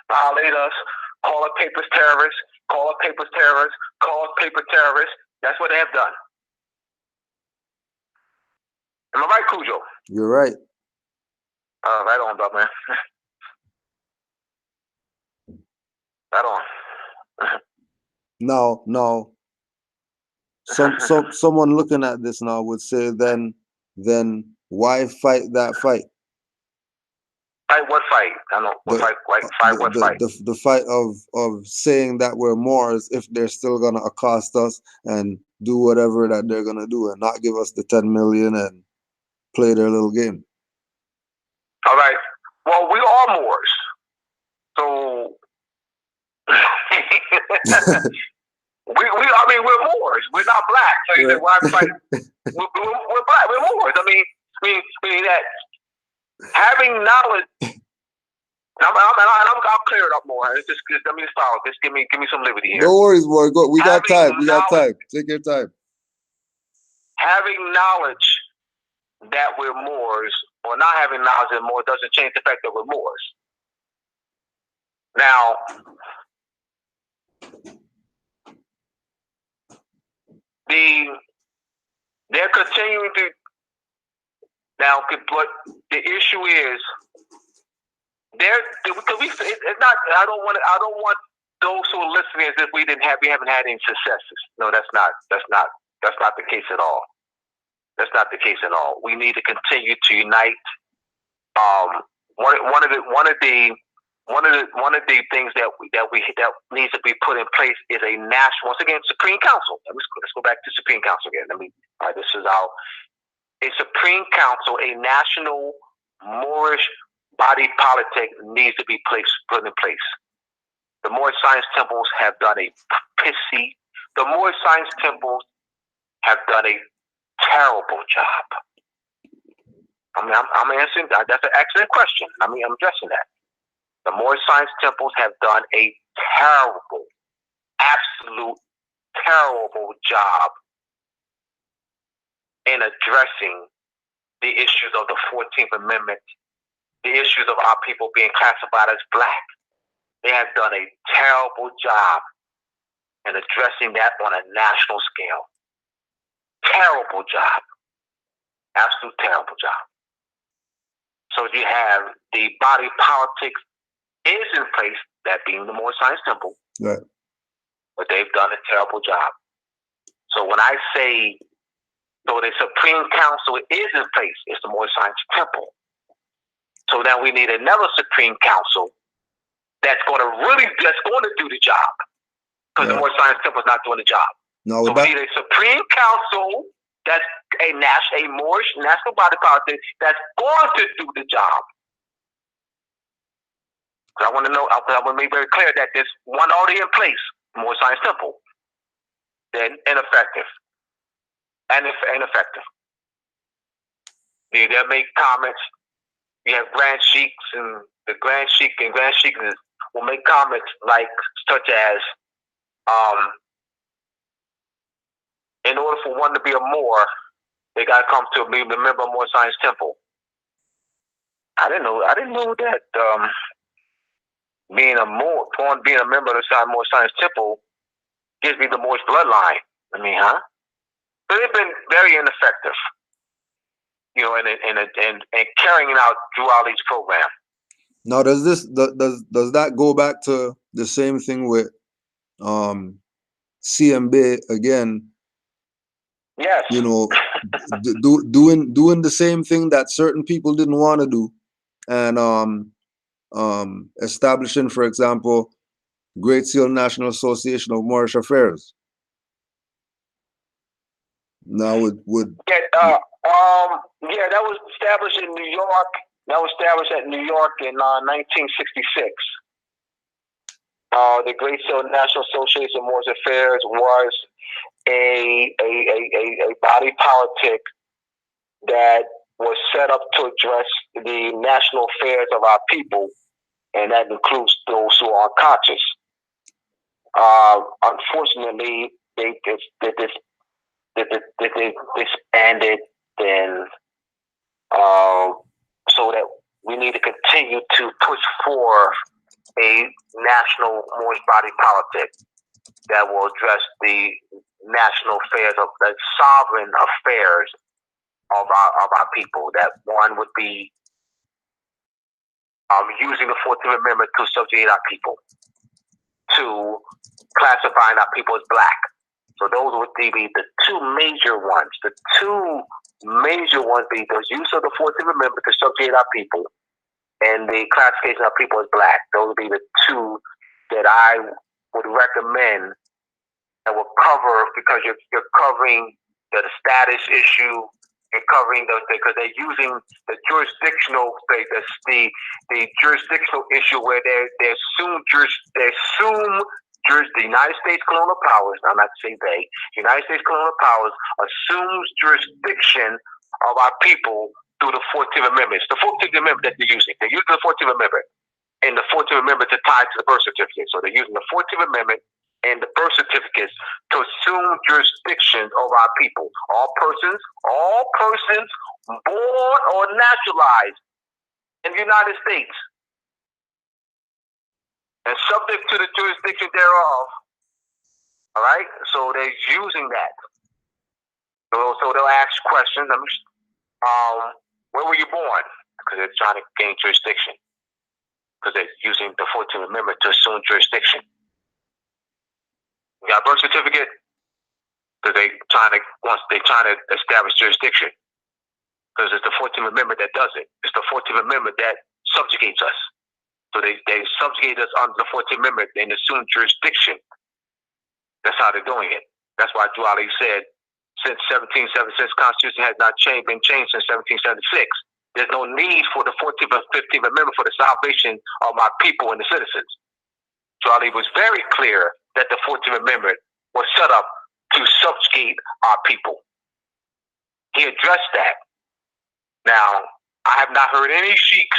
violate us, call us papers terrorists, call us papers terrorists, call us paper terrorists. That's what they have done. Am I right, Cujo? You're right. Right on, dog, man. Right on. Now, someone looking at this now would say, then why fight that fight? Fight what fight? I don't know. What fight? What fight? The fight of saying that we're Moors if they're still gonna accost us and do whatever that they're gonna do and not give us the 10 million and play their little game. All right. Well, we are Moors, so we're Moors. We're not black. So you say, why fight? We're black. We're Moors. I mean that having knowledge. I'll clear it up more. It's just let me start. Just give me some liberty here. No worries, boy. Go. We got time. We got time. Take your time. Having knowledge that we're Moors, or not having knowledge that we're Moors, doesn't change the fact that we're Moors. Now, they're continuing to. Now, but the issue is, it's not. I don't want those who are listening as if we haven't had any successes. No, that's not the case at all. That's not the case at all. We need to continue to unite. One of the things that needs to be put in place is a national, once again, Supreme Council. Let's go back to Supreme Council again. This is a Supreme Council, a national Moorish body politic needs to be put in place. The Moorish Science Temples have done a Moorish Science Temples have done a terrible job. I'm answering that. That's an excellent question. I'm addressing that. The Moorish Science Temples have done a terrible, absolute terrible job in addressing the issues of the 14th Amendment, the issues of our people being classified as black. They have done a terrible job in addressing that on a national scale. Terrible job. Absolute terrible job. So you have the body politics is in place, that being the Moorish Science Temple. Right. But they've done a terrible job. So when I say, so the Supreme Council is in place, it's the Moorish Science Temple. So now we need another Supreme Council that's going to do the job. Because the Moorish Science Temple is not doing the job. No, so we need a Supreme Council that's a Moorish national body politic that's going to do the job. Because I want to make very clear that there's one already in place, Moorish Science Temple. They're ineffective. And ineffective. They'll make comments. You have Grand Sheiks, and the Grand Sheik will make comments such as, in order for one to be a Moor, they got to come to be a member of Moorish Science Temple. I didn't know that being a member of the Moorish Science Temple gives me the Moorish bloodline. Huh? So they've been very ineffective, in carrying out Drew Ali's program. Now, does that go back to the same thing with C&M Bay again? Yes. Doing the same thing that certain people didn't want to do, and establishing, for example, Great Seal National Association of Moorish Affairs. Now that was established in New York That was established at New York in 1966. The Great National Association of Moorish Affairs was a body politic that was set up to address the national affairs of our people, and that includes those who are unconscious. Unfortunately, they disbanded, then so that we need to continue to push for a national Moorish body politic that will address the national affairs of the sovereign affairs of our people. That one would be using the 14th Amendment to subjugate our people, to classifying our people as black. So those would be the two major ones. The two major ones be the use of the 14th Amendment to subjugate our people and the classification of people as black. Those would be the two that I would recommend that will cover, because you're covering the status issue, you're covering because they're using the jurisdictional the jurisdictional issue where they assume the United States colonial powers. I'm not saying they. United States colonial powers assumes jurisdiction of our people through the 14th Amendment. It's the 14th Amendment that they're using. They're using the 14th Amendment and the 14th Amendment to tie to the birth certificate. So they're using the 14th Amendment and the birth certificates to assume jurisdiction over our people. All persons born or naturalized in the United States and subject to the jurisdiction thereof. All right? So they're using that. So they'll ask questions. Where were you born? Because they're trying to gain jurisdiction. Because they're using the 14th Amendment to assume jurisdiction. You got a birth certificate? Because they're trying to establish jurisdiction. Because it's the 14th Amendment that does it. It's the 14th Amendment that subjugates us. So they subjugate us under the 14th Amendment and assume jurisdiction. That's how they're doing it. That's why Drew Ali said, since Constitution has not been changed since 1776, there's no need for the 14th or 15th Amendment for the salvation of my people and the citizens. Drew Ali was very clear that the 14th Amendment was set up to subjugate our people. He addressed that. Now, I have not heard any sheiks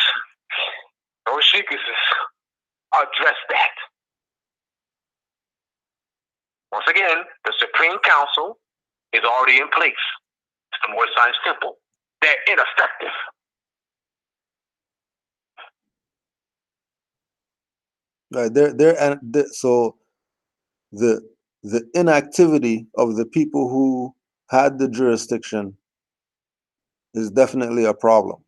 or sheikesses address that. Once again, the Supreme Council is already in place. It's the Moorish Science Temple. They're ineffective. Right. So the inactivity of the people who had the jurisdiction is definitely a problem.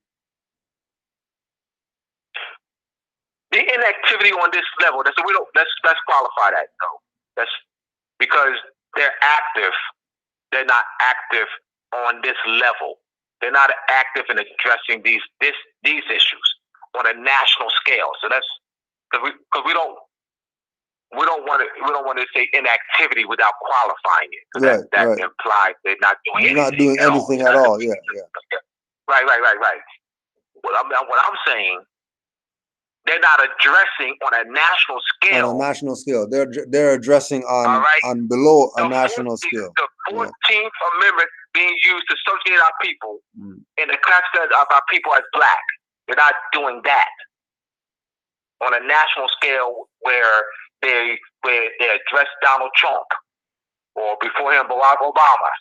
The inactivity on this level, let's qualify that though. That's because they're active. They're not active on this level. They're not active in addressing these issues on a national scale. So that's because we don't want to say inactivity without qualifying it. Because that implies they're not doing anything. At all. Yeah. Right. What I'm saying, they're not addressing on a national scale. On a national scale, they're addressing on below a national scale. The 14th Amendment being used to subjugate our people and the classification of our people as black. They're not doing that on a national scale where they address Donald Trump or before him Barack Obama.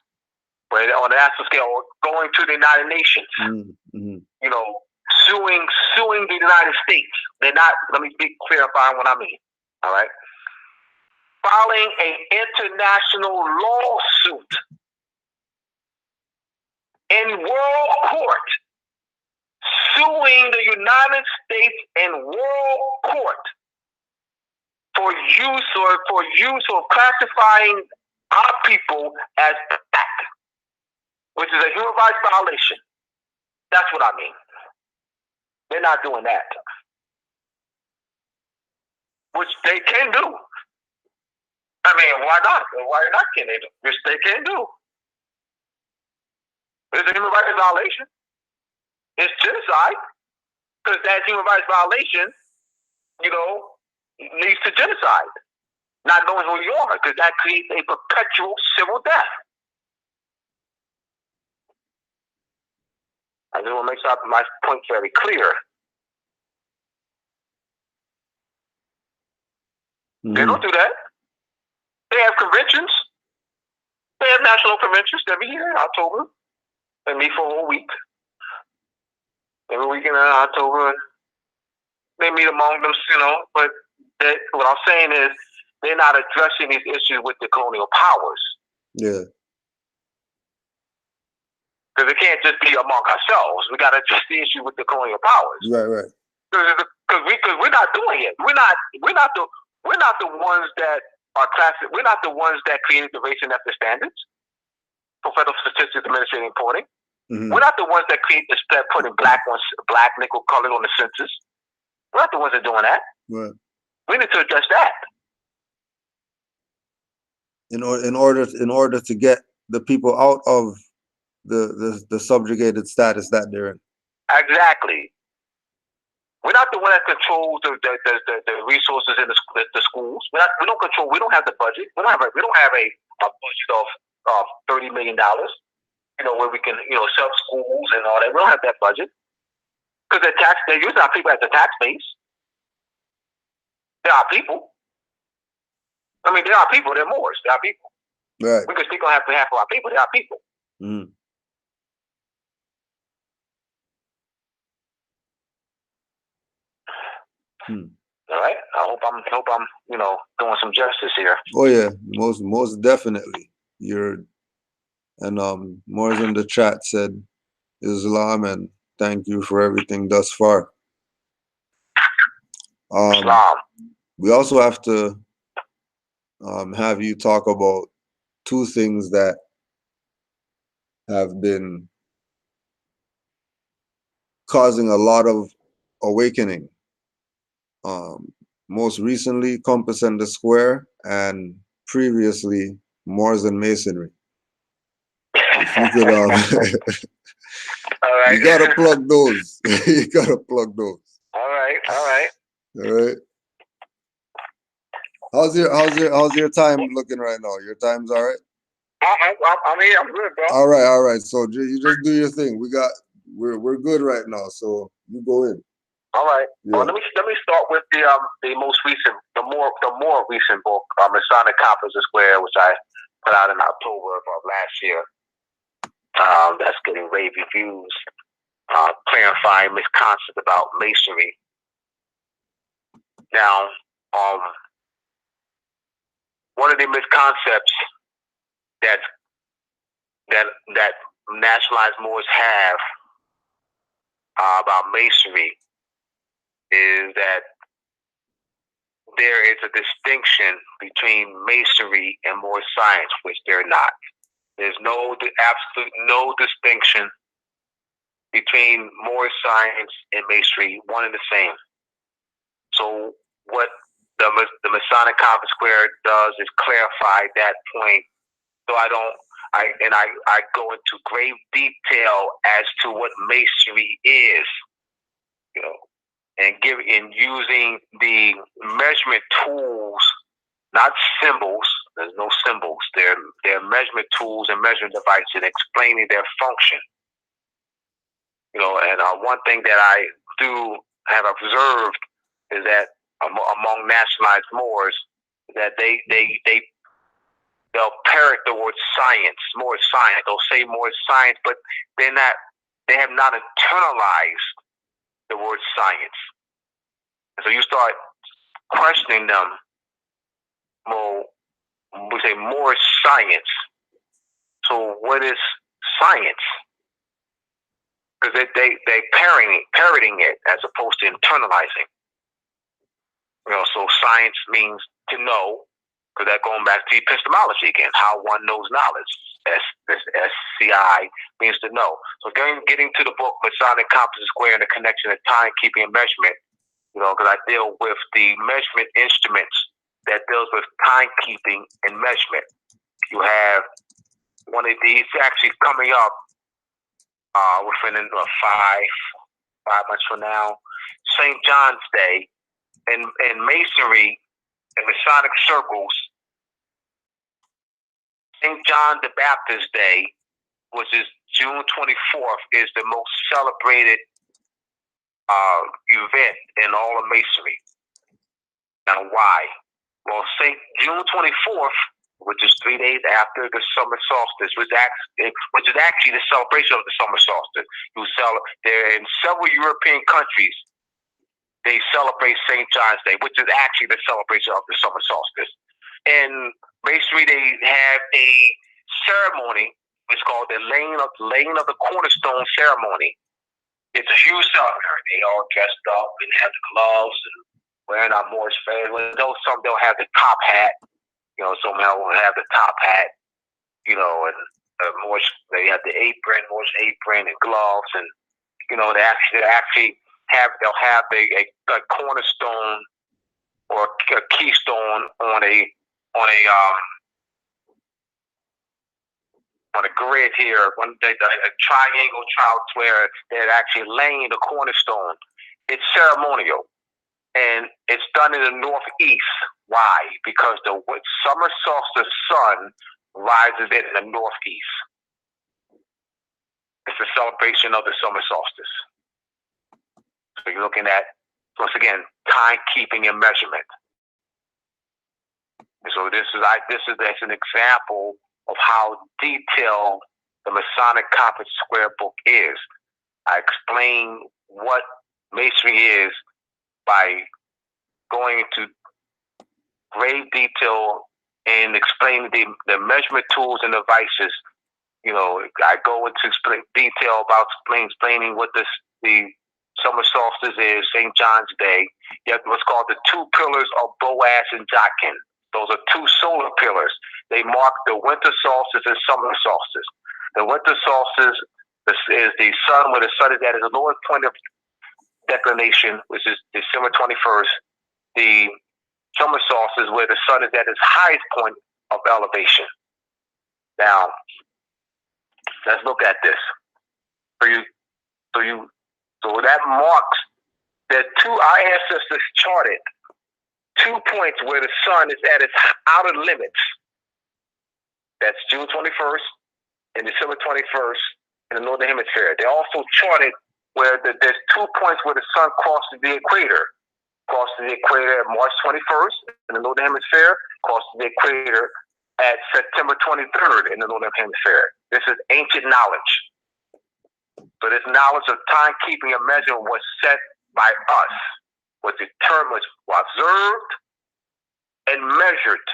Where on a national scale, going to the United Nations. You know, suing the United States. They're not, let me be clarifying what I mean. All right. Filing an international lawsuit in world court, suing the United States in world court for use of classifying our people as black, which is a human rights violation. That's what I mean. They're not doing that. Which they can do. I mean, why not? Why not can they do? Which they can do. It's a human rights violation. It's genocide. Because that human rights violation, you know, leads to genocide. Not knowing who you are, because that creates a perpetual civil death. I just want to make sure my point very clear. They don't do that. They have conventions. They have national conventions every year in October. They meet for a whole week. Every weekend in October. They meet among them, you know, but what I'm saying is they're not addressing these issues with the colonial powers. Yeah. Because it can't just be among ourselves. We got to address the issue with the colonial powers. Right. Because we're not doing it. We're not the ones that are classic. We're not the ones that created the race and ethnic standards for Federal Statistics Administrating and Reporting. Mm-hmm. We're not the ones that create this, that putting black, nickel, colored on the census. We're not the ones that are doing that. Right. We need to address that. In order to get the people out of the subjugated status that they're in. Exactly. We're not the one that controls the resources in the schools. We don't control. We don't have the budget. We don't have a budget of $30 million. You know, where we can sell schools and all that. We don't have that budget because they're using our people as a tax base. They are people. I mean, they are people. They're Moors. They are people. Right. We can speak on behalf of our people. They are people. Mm. All right. I hope I'm doing some justice here. Oh yeah, most definitely. Moors in the chat said Islam and thank you for everything thus far. Islam. We also have to have you talk about two things that have been causing a lot of awakening. Most recently, Compass and the Square, and previously, Moors and Masonry. If you could, all right. you gotta plug those. You gotta plug those. All right. How's your time looking right now? Your time's all right? I'm here. I'm good, bro. All right. So you just do your thing. We're good right now. So you go in. All right. Yeah. Well, let me start with the most recent, the more recent book, Masonic Compass and Square, which I put out in October of last year. That's getting rave reviews, clarifying misconceptions about Masonry. Now, one of the misconceptions that nationalized Moors have about Masonry is that there is a distinction between Masonry and Moorish science, which they're not. There's absolute no distinction between Moorish science and Masonry, one and the same. So what the Masonic Compass Square does is clarify that point. So I go into great detail as to what Masonry is, and using the measurement tools, not symbols. There's no symbols. They're measurement tools and measurement devices, explaining their function. And one thing that I do have observed is that among nationalized Moors, that they'll parrot the word science, Moorish science. They'll say Moorish science, but they have not internalized the word science. And so you start questioning them. Well, we say Moorish science. So what is science? Because they parroting it as opposed to internalizing. So science means to know, because that going back to epistemology again, how one knows knowledge. SCI means to know. So getting to the book Masonic Compass and Square and the connection of timekeeping and measurement, because I deal with the measurement instruments that deals with timekeeping and measurement. You have one of these actually coming up within 5 5 months from now. St. John's Day. In Masonry, in Masonic circles, St. John the Baptist Day, which is June 24th, is the most celebrated event in all of Masonry. Now, why? Well, June 24th, which is 3 days after the summer solstice, which is actually the celebration of the summer solstice. There in several European countries, they celebrate St. John's Day, which is actually the celebration of the summer solstice. In Masonry, they have a ceremony. It's called the laying of the cornerstone ceremony. It's a huge ceremony. They all dressed up and have the gloves and wearing our Moorish fans. Some they'll have the top hat. Some will have the top hat. And Moorish, they have the Moorish apron and gloves, and they actually they'll have a cornerstone or a keystone on a grid here, a triangle trout where they're actually laying the cornerstone. It's ceremonial, and it's done in the northeast. Why? Because the summer solstice sun rises in the northeast. It's a celebration of the summer solstice. So you're looking at, once again, timekeeping and measurement. And so that's an example of how detailed the Masonic Compass Square book is. I explain what Masonry is by going into great detail and explaining the measurement tools and devices. I go into detail about explaining what the summer solstice is, St. John's Day. You have what's called the 2 pillars of Boaz and Jachin. Those are 2 solar pillars. They mark the winter solstice and summer solstice. The winter solstice is the sun, where the sun is at its lowest point of declination, which is December 21st. The summer solstice, where the sun is at its highest point of elevation. Now, let's look at this. So that marks that our ancestors charted 2 points where the sun is at its outer limits. That's June 21st and December 21st in the Northern Hemisphere. They also charted where there's 2 points where the sun crosses the equator. Crosses the equator at March 21st in the Northern Hemisphere. Crosses the equator at September 23rd in the Northern Hemisphere. This is ancient knowledge. So this knowledge of timekeeping and measurement was set by us, was determined, was observed, and measured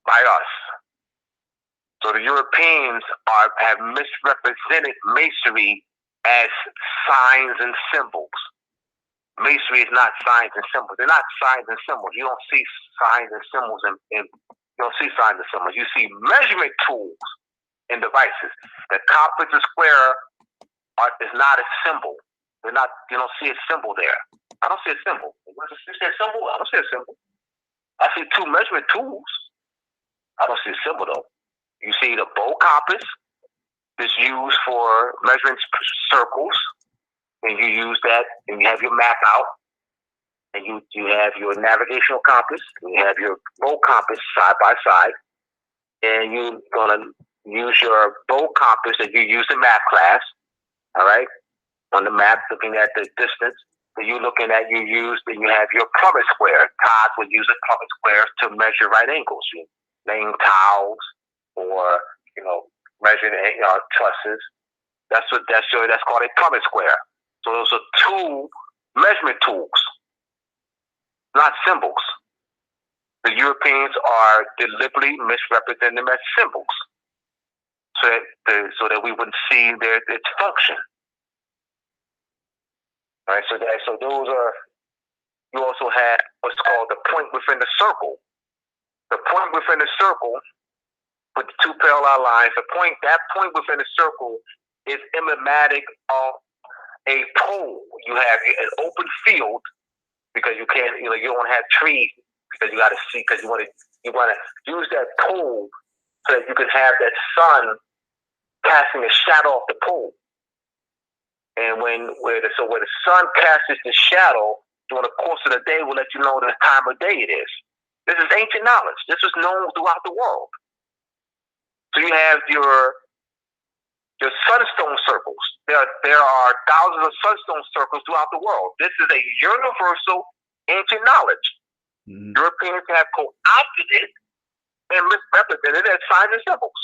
by us. So the Europeans have misrepresented Masonry as signs and symbols. Masonry is not signs and symbols. They're not signs and symbols. You don't see signs and symbols you don't see signs and symbols. You see measurement tools and devices. The compass and square is not a symbol. You don't see a symbol there. I don't see a symbol. You see a symbol? I don't see a symbol. I see 2 measurement tools. I don't see a symbol though. You see the bow compass is used for measuring circles, and you use that, and you have your map out, and you have your navigational compass, and you have your bow compass side by side, and you're gonna use your bow compass that you use in math class. All right, on the map, looking at the distance. So you have your plummet square. Todd would use a plummet square to measure right angles. You laying tiles or measuring trusses. That's called a plummet square. So those are 2 measurement tools, not symbols. The Europeans are deliberately misrepresenting them as symbols, so that we wouldn't see its function. All right, so those are. You also have what's called the point within the circle. The point within the circle, with the 2 parallel lines. That point within the circle is emblematic of a pole. You have an open field because you can't. You don't have trees because you got to see, because you want to use that pole so that you can have that sun casting a shadow off the pole. And And where the sun casts the shadow during the course of the day will let you know the time of day it is. This is ancient knowledge. This was known throughout the world. So you have your sunstone circles. There are thousands of sunstone circles throughout the world. This is a universal ancient knowledge. Mm-hmm. Europeans have co-opted it and misrepresented it as signs and symbols.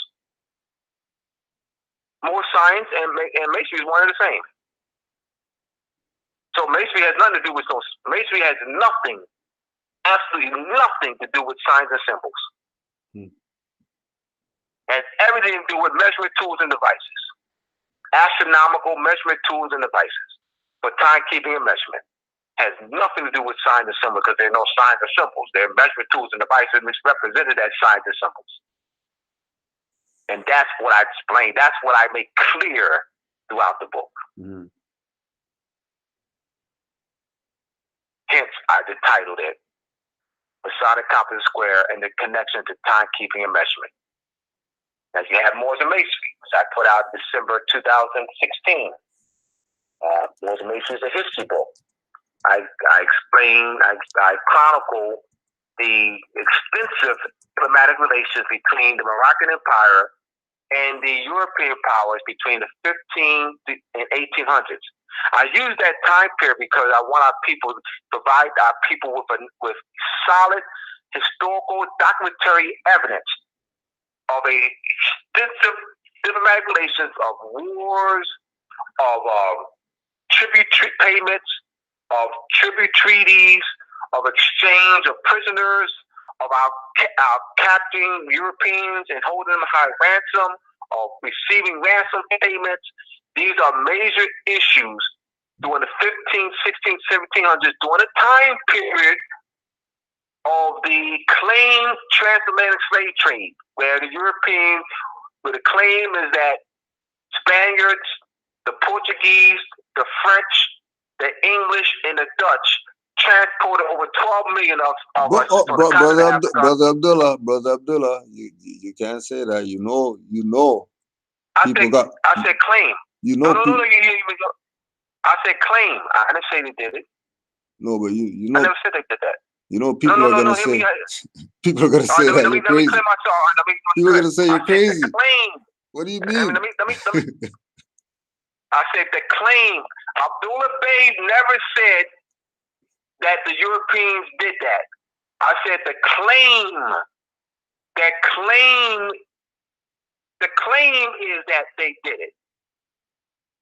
More science and masonry is one and the same. So masonry has nothing to do with those. Masonry has nothing, absolutely nothing to do with signs and symbols. Hmm. Has everything to do with measurement tools and devices. Astronomical measurement tools and devices for timekeeping and measurement. Has nothing to do with signs and symbols because there are no signs or symbols. They're measurement tools and devices misrepresented as signs and symbols. And that's what I explain. That's what I make clear throughout the book. Mm-hmm. Hence, I titled it Masonic Compass Square and the Connection to Timekeeping and Measurement. Now, you have Moors and Masonry, which I put out December 2016. Moors and Masonry is a history book. I chronicle the extensive diplomatic relations between the Moroccan Empire and the European powers between the 15 and 1800s. I use that time period because I want our people to provide our people with solid historical documentary evidence of a extensive diplomatic relations of wars, of tribute payments, of tribute treaties, of exchange of prisoners, of our capturing Europeans and holding them high ransom, of receiving ransom payments. These are major issues during the 15, 16, 1700s, during the time period of the claimed transatlantic slave trade, where the claim is that Spaniards, the Portuguese, the French, the English, and the Dutch transported over 12 million of us. Brother Abdullah, you can't say that. You know. I said claim. You know. No. I said claim. I didn't say they did it. No, but you know. I never said they did that. You know, people are gonna say. People are gonna say that you're crazy. People are gonna say you're crazy. What do you mean? Let me. I said the claim. Abdullah Bey never said that the Europeans did that. I said the claim. The claim is that they did it.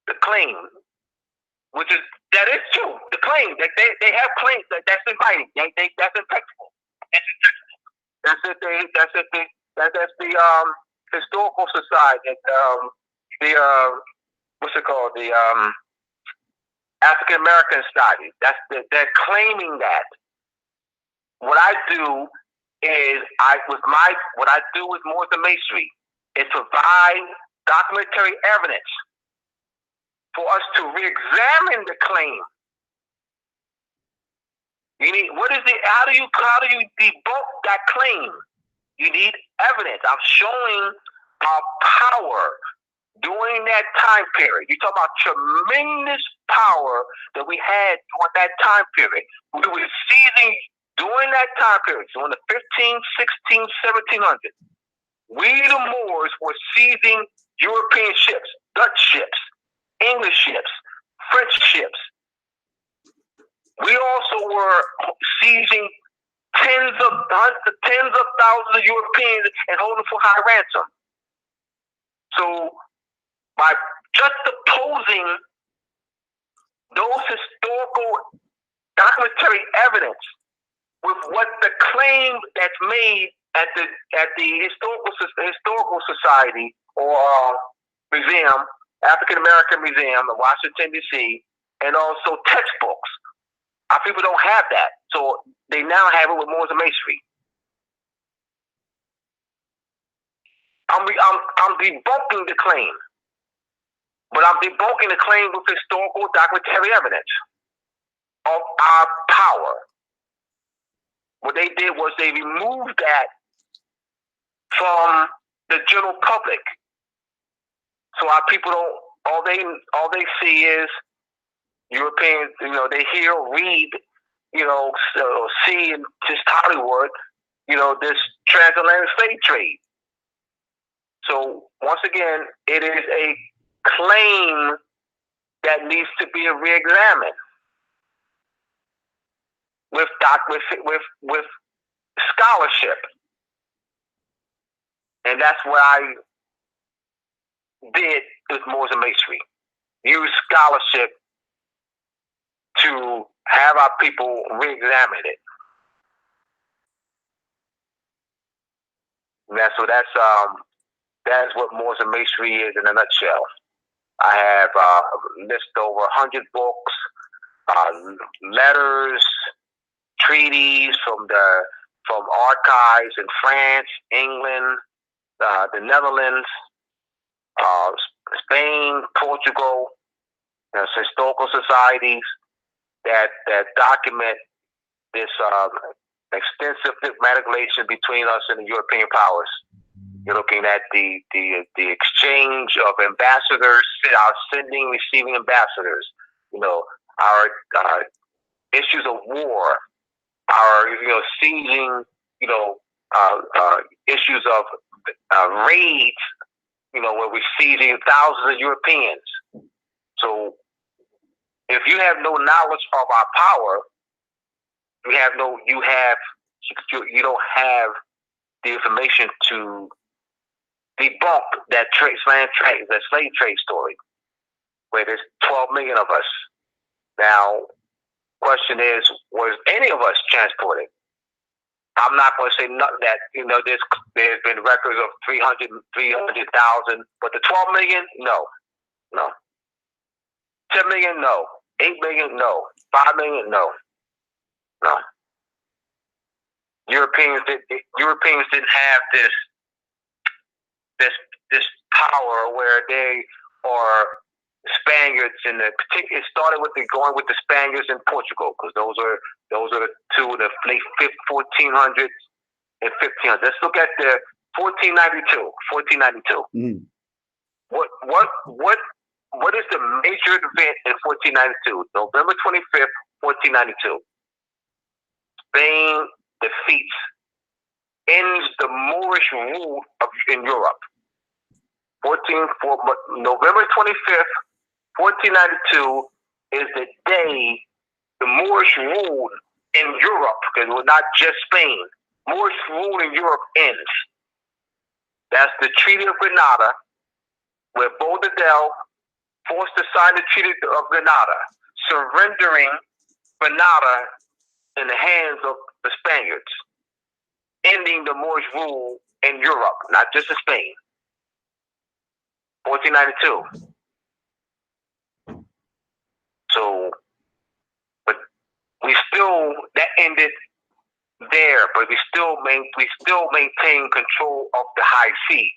The claim, which is that is true. The claim that they have claims that's in writing. That's in textbook. That's the historical society. What's it called? The African American Society. They're claiming that. What I do is what I do with Moors and Masonry is provide documentary evidence for us to re-examine the claim. You need how do you debunk that claim? You need evidence. I'm showing our power during that time period. You talk about tremendous power that we had during that time period. We were seizing during that time period, during the 15, 16, 1700s. We, the Moors, were seizing European ships, Dutch ships, English ships, French ships. We also were seizing tens of thousands of Europeans and holding for high ransom. So, by juxtaposing those historical documentary evidence with what the claim that's made at the historical society or museum, African American Museum in Washington D.C., and also textbooks. Our people don't have that, so they now have it with Moors and Masonry. I'm debunking the claim, but I'm debunking the claim with historical documentary evidence of our power. What they did was they removed that from the general public, so our people don't. All they see is Europeans, they hear or read, or see in just Hollywood, this transatlantic slave trade. So once again, it is a claim that needs to be re-examined with scholarship, and that's what I did with Moors and Masonry. Use scholarship to have our people re-examine it. And that's what Moors and Masonry is in a nutshell. I have listed over 100 books, letters, treaties from archives in France, England, the Netherlands, Spain, Portugal, historical societies that document this extensive diplomatic relations between us and the European powers. You're looking at the exchange of ambassadors, our sending, receiving ambassadors. Our issues of war, our seizing, issues of raids, where we're seizing thousands of Europeans. So if you have no knowledge of our power, you don't have the information to debunk that slave trade story, where there's 12 million of us. Now, question is, was any of us transported? I'm not going to say nothing that, there's been records of 300,000, but the 12 million, no. 10 million, no. 8 million, no. 5 million, no. Europeans didn't have this power where they are Spaniards in the particular. It started with going with the Spaniards in Portugal, because those are the two in the late 1400s and 1500s. Let's look at the 1492. 1492. Mm. What is the major event in 1492? November 25th, 1492. Spain ends the Moorish rule in Europe. November 25th, 1492 is the day the Moorish rule in Europe, because it was not just Spain. Moorish rule in Europe ends. That's the Treaty of Granada, where Baudelaire forced to sign the Treaty of Granada, surrendering Granada in the hands of the Spaniards, ending the Moorish rule in Europe, not just in Spain. 1492. So, but that ended there, but we still maintain control of the high seas.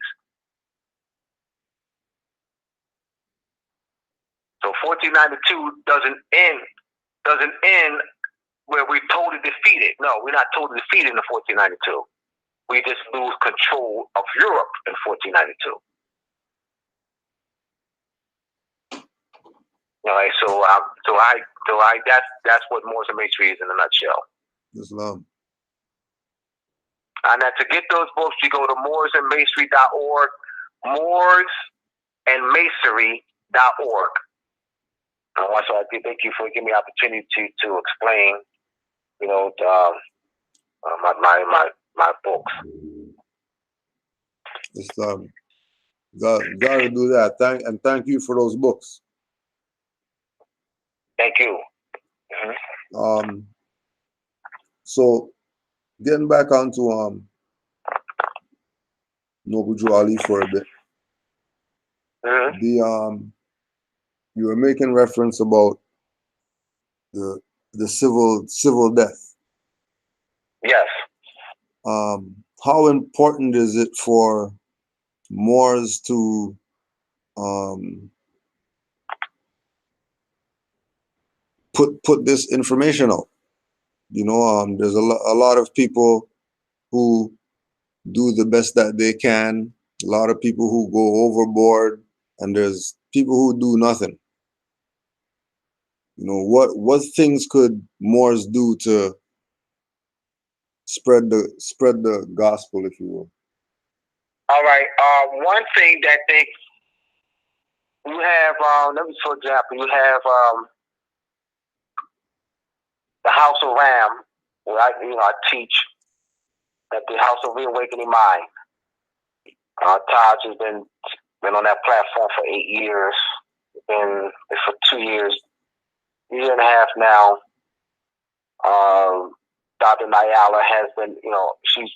So 1492 doesn't end where we're totally defeated. No, we're not totally defeated in the 1492. We just lose control of Europe in 1492. All right, that's what Moors and Masonry is in a nutshell. Islam. And to get those books, you go to moorsandmasonry.org, moorsandmasonry.org. So I thank you for giving me the opportunity to explain, my books. Islam. Got to do that. Thank you for those books. Thank you. Mm-hmm. So getting back onto Nobu Drew Ali for a bit. Mm-hmm. You were making reference about the civil death. Yes. How important is it for Moors to put this information out? There's a lot of people who do the best that they can, a lot of people who go overboard, and there's people who do nothing. what things could Moors do to spread the gospel, if you will? All right. One thing that you have, let me, for example, you have the House of Ram, where I teach at the House of Reawakening Mind. Taj has been on that platform for 8 years, been for 2 years, year and a half now. Dr. Nyala has been, she's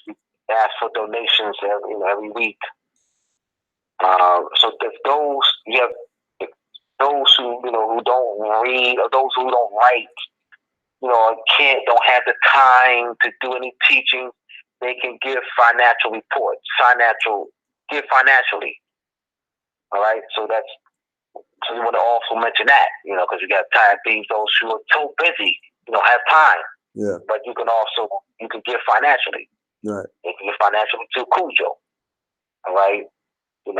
asked for donations every week. So if those, you have those who who don't read, or those who don't write, don't have the time to do any teaching, they can give financial reports, give financially. All right, so you want to also mention that, because you got tired things, those who are so busy, have time. Yeah. But you can give financially. Right. You can give financially to Cujo. All right. To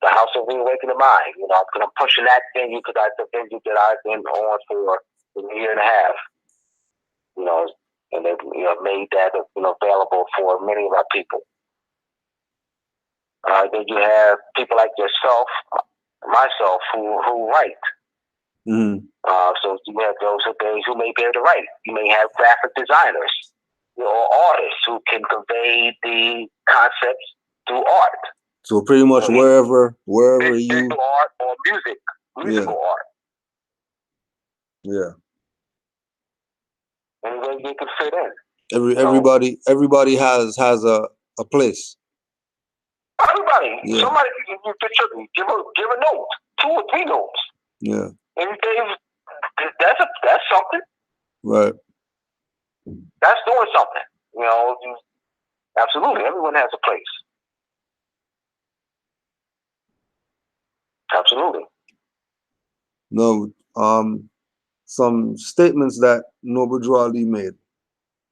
the House of Reawakening Mind. I'm pushing that venue because that's the venue that I've been on for a year and a half. And they've made that available for many of our people. Then you have people like yourself, myself, who write. Mm-hmm. So you have those who may be able to write. You may have graphic designers, or artists who can convey the concepts through art. So pretty much wherever you visual art or musical art. Yeah. Anywhere you can fit in. Everybody has a place. Everybody. Yeah. Somebody you give a note, 2 or 3 notes. Yeah. And that's something. Right. That's doing something. Absolutely. Everyone has a place. Absolutely. No, some statements that Nobu Drew Ali made.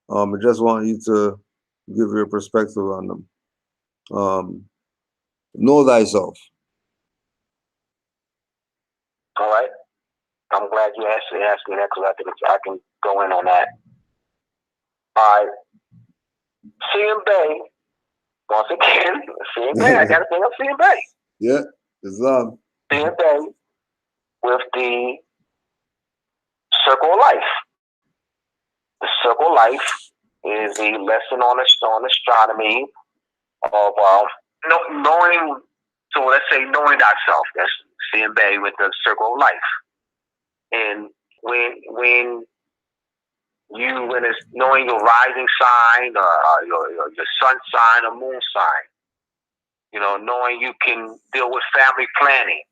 I just want you to give your perspective on them. Know thyself. All right. I'm glad you asked me that, because I can go in on that. All right. C&M Bay. Once again, C&M Bay. I got to bring up C&M Bay. Yeah, Islam. C&M Bay with the Circle of Life. The Circle of Life is the lesson on astronomy of knowing. So let's say knowing thyself. That's C&M Bay with the Circle of Life. And when it's knowing your rising sign, your sun sign or moon sign, knowing you can deal with family planning,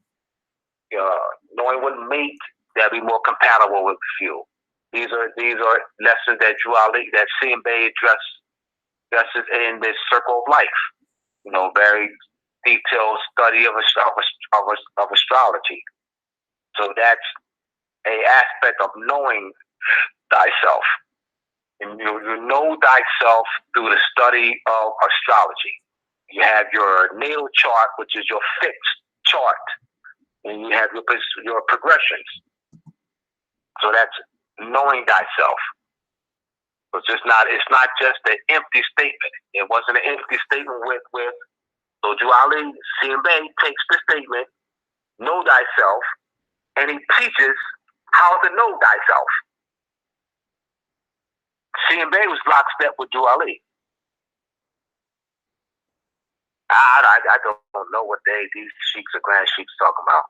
knowing what mate that be more compatible with you. These are lessons that that C&M Bay addresses in this Circle of Life. Very detailed study of astrology. So that's a aspect of knowing thyself. And you know thyself through the study of astrology. You have your natal chart, which is your fixed chart, and you have your progressions. So that's knowing thyself. It's not just an empty statement. It wasn't an empty statement with so Drew Ali, C&M Bay takes the statement, know thyself, and he teaches how to know thyself. C&M Bay was lockstep with Drew Ali. I don't know what these sheiks or grand sheiks talking about.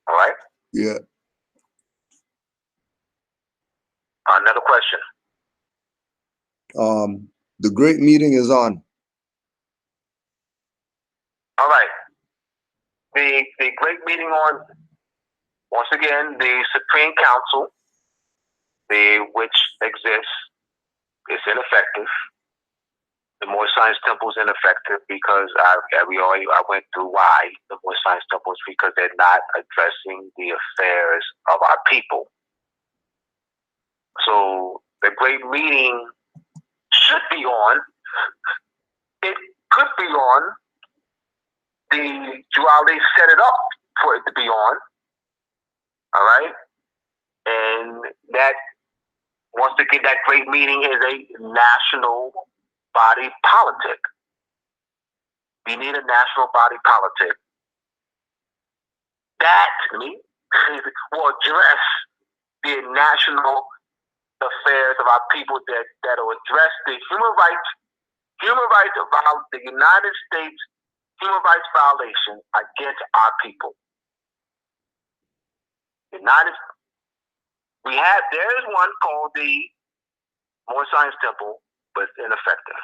All right? Yeah. Another question. The great meeting is on. All right. The great meeting on, once again, the Supreme Council, which exists, is ineffective. The Moorish Science Temple is ineffective because I went through why the Moorish Science Temple is, because they're not addressing the affairs of our people. So the great meeting should be on, be on. The Drew Ali set it up for it to be on. All right? And that, once again, that great meeting is a national body politic. We need a national body politic that will address the national affairs of our people, that will address the human rights about the United States human rights violation against our people. There's one called the Moorish Science Temple, but it's ineffective.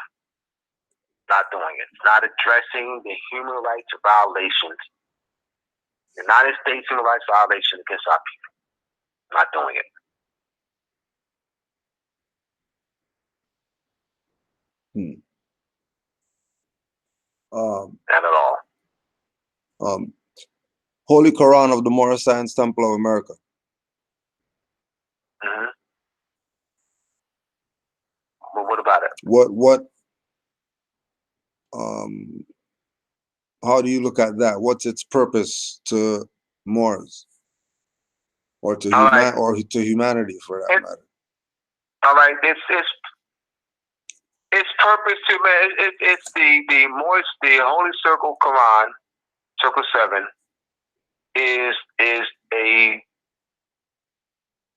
Not doing it. It's not addressing the human rights violations, the United States human rights violation against our people. Not doing it. Not at all. Holy Quran of the Moorish Science Temple of America. Mm-hmm. Well, what about it? How do you look at that? What's its purpose to Moors, or to humanity, for that matter? All right, its purpose to man. It's the Moorish, the Holy Circle Quran, Circle 7, is a,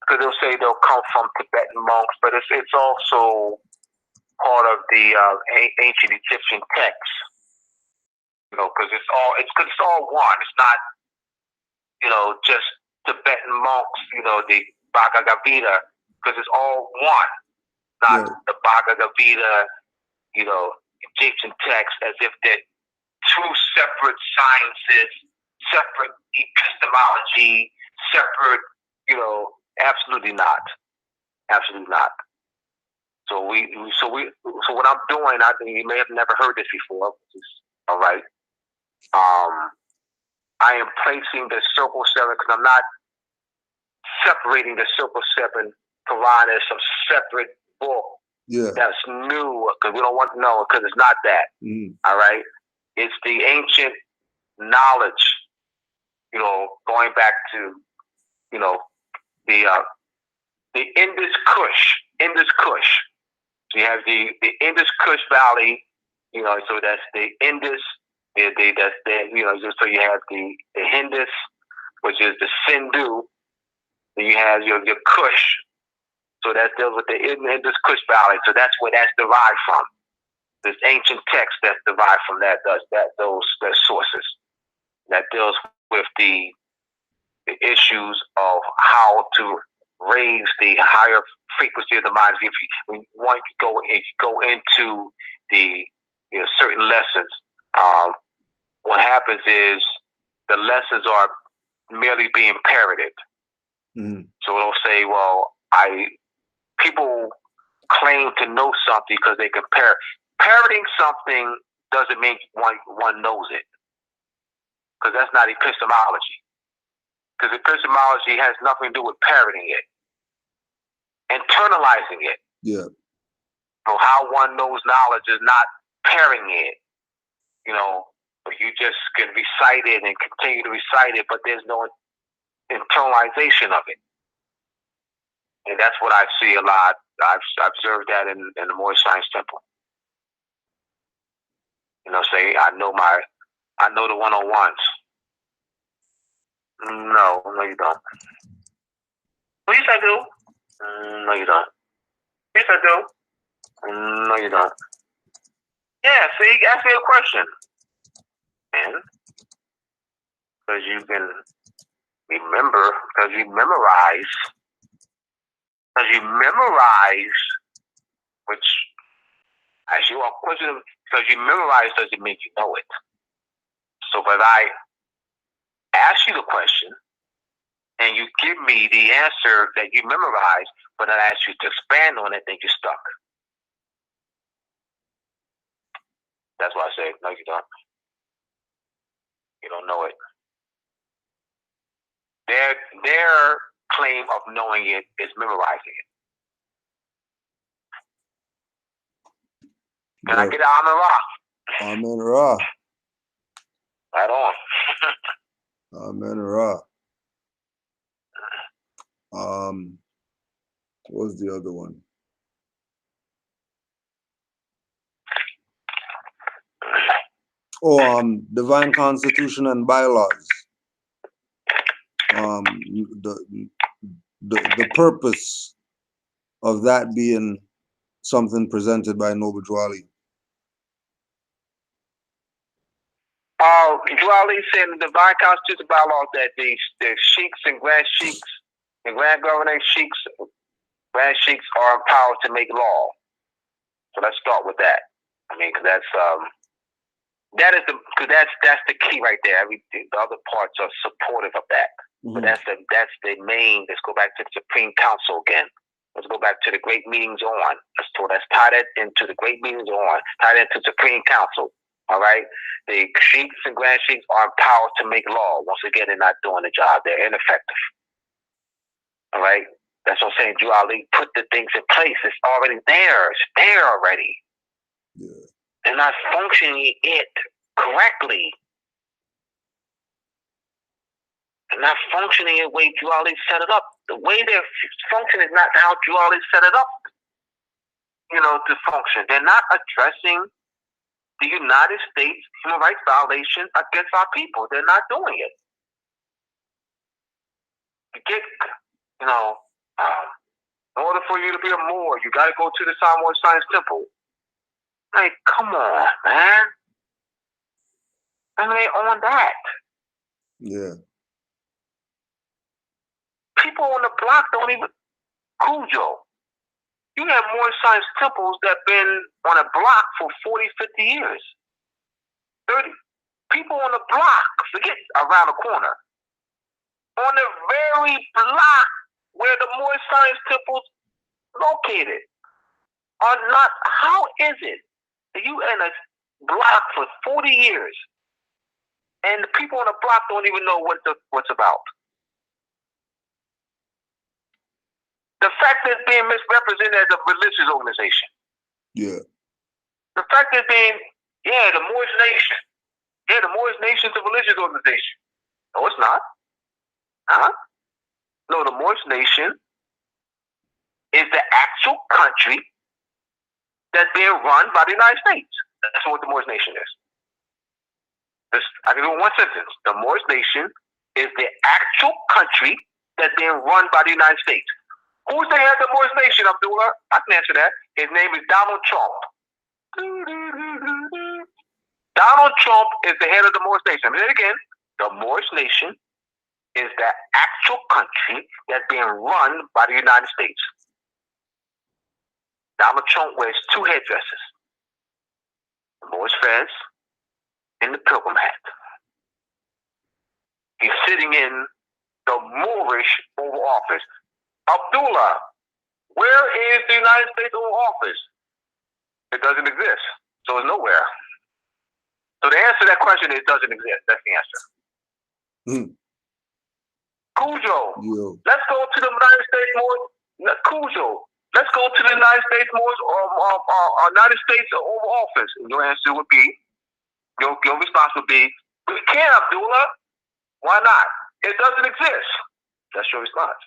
because they'll say they'll come from Tibetan monks, but it's also part of the ancient Egyptian texts. Because it's all one. It's not, just Tibetan monks. The Bhagavad Gita, because it's all one. Not the Bhagavad Gita, Egyptian text, as if they're two separate sciences, separate epistemology, separate. Absolutely not. Absolutely not. So what I'm doing, I think you may have never heard this before. All right. I am placing the Circle 7, because I'm not separating the Circle 7 Quran as some separate book that's new, because we don't want to know, because it's not that. All right. It's the ancient knowledge, going back to, the Indus Kush. So you have the Indus Kush Valley, so that's the Indus. So you have the Hindus, which is the Sindhu. Then you have your Kush, so that deals with the Indus Kush Valley. So that's where that's derived from. This ancient text that's derived from those sources that deals with the issues of how to raise the higher frequency of the mind. If you want to go into the certain lessons, what happens is the lessons are merely being parroted. So they'll say, well, people claim to know something because they compare. Parroting something doesn't mean one knows it, because that's not epistemology. Because epistemology has nothing to do with parroting it. Internalizing it. Yeah. So how one knows knowledge is not parroting it. But you just can recite it and continue to recite it, but there's no internalization of it. And that's what I see a lot. I've observed that in the Moorish Science Temple. Say I know the 101s. No, you don't. Well, yes, I do. No, you don't. Yes, I do. No, you don't. Yeah, see, ask me a question. And because you can remember, because you memorize, which, as you are question, because you memorize doesn't mean you know it. So, but I ask you the question, and you give me the answer that you memorize, but I ask you to expand on it, then you're stuck. That's why I say, no, you don't. You don't know it. Their claim of knowing it is memorizing it. Can I get an Amen Ra? Amen Ra. Right on. Amen Ra. What was the other one? Oh, divine constitution and bylaws. The purpose of that being something presented by Nobu Drew Ali. Drew Ali said in the divine constitution bylaws that the sheiks and grand sheiks and grand governing sheiks, grand sheiks are empowered to make law. So let's start with that. I mean, because that's the key right there. Everything, the other parts are supportive of that. Mm-hmm. But that's the main. Let's go back to the Supreme Council again. Let's go back to the great meetings on. Let's tie that into the great meetings on. Tie that into Supreme Council. All right. The sheiks and grand sheiks are empowered to make law. Once again, they're not doing the job. They're ineffective. All right. That's what I'm saying. Drew Ali put the things in place. It's already there. It's there already. Yeah. They're not functioning it correctly. They're not functioning the way Drew Ali set it up. The way they're functioning is not how Drew Ali set it up, to function. They're not addressing the United States human rights violations against our people. They're not doing it. You get, in order for you to be a Moor, you got to go to the Samoan Science Temple. Like, come on, man. I mean, on that. Yeah. People on the block don't even. Cujo. You have more science temples that been on a block for 40, 50 years. 30. People on the block, forget around the corner. On the very block where the more science temples located are not. How is it that you in a block for 40 years and the people on the block don't even know what's about? The fact that it's being misrepresented as a religious organization. Yeah. The fact that the Moorish Nation. Yeah, the Moorish Nation is a religious organization. No, it's not. No, the Moorish Nation is the actual country that's being run by the United States. That's what the Moorish Nation is. I can do it in one sentence. The Moorish Nation is the actual country that's being run by the United States. Who's the head of the Moorish Nation, Abdullah? I can answer that. His name is Donald Trump. Donald Trump is the head of the Moorish Nation. Let me say it again. The Moorish Nation is the actual country that's being run by the United States. Donald Trump wears two headdresses. The Moorish fez and the pilgrim hat. He's sitting in the Moorish Oval Office. Abdullah, where is the United States Oval Office? It doesn't exist. So it's nowhere. So the answer to that question is it doesn't exist. That's the answer. Cujo, let's go to the United States Moorish. Cujo, let's go to the United States Moorish or United States Oval Office. And your answer would be, your response would be, we can't, Abdullah. Why not? It doesn't exist. That's your response.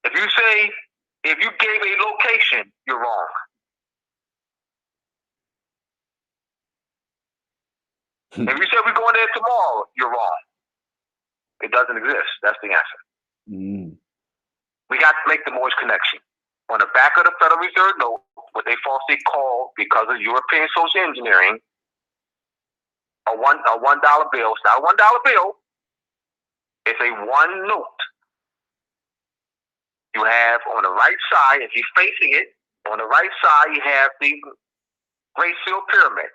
If you gave a location, you're wrong. If you said we're going there tomorrow, you're wrong. It doesn't exist. That's the answer. We got to make the Moorish connection. On the back of the Federal Reserve note, what they falsely call, because of European social engineering, a $1 bill. It's not a $1 bill. It's a one note. You have on the right side, if you're facing it, on the right side you have the Great Seal Pyramid.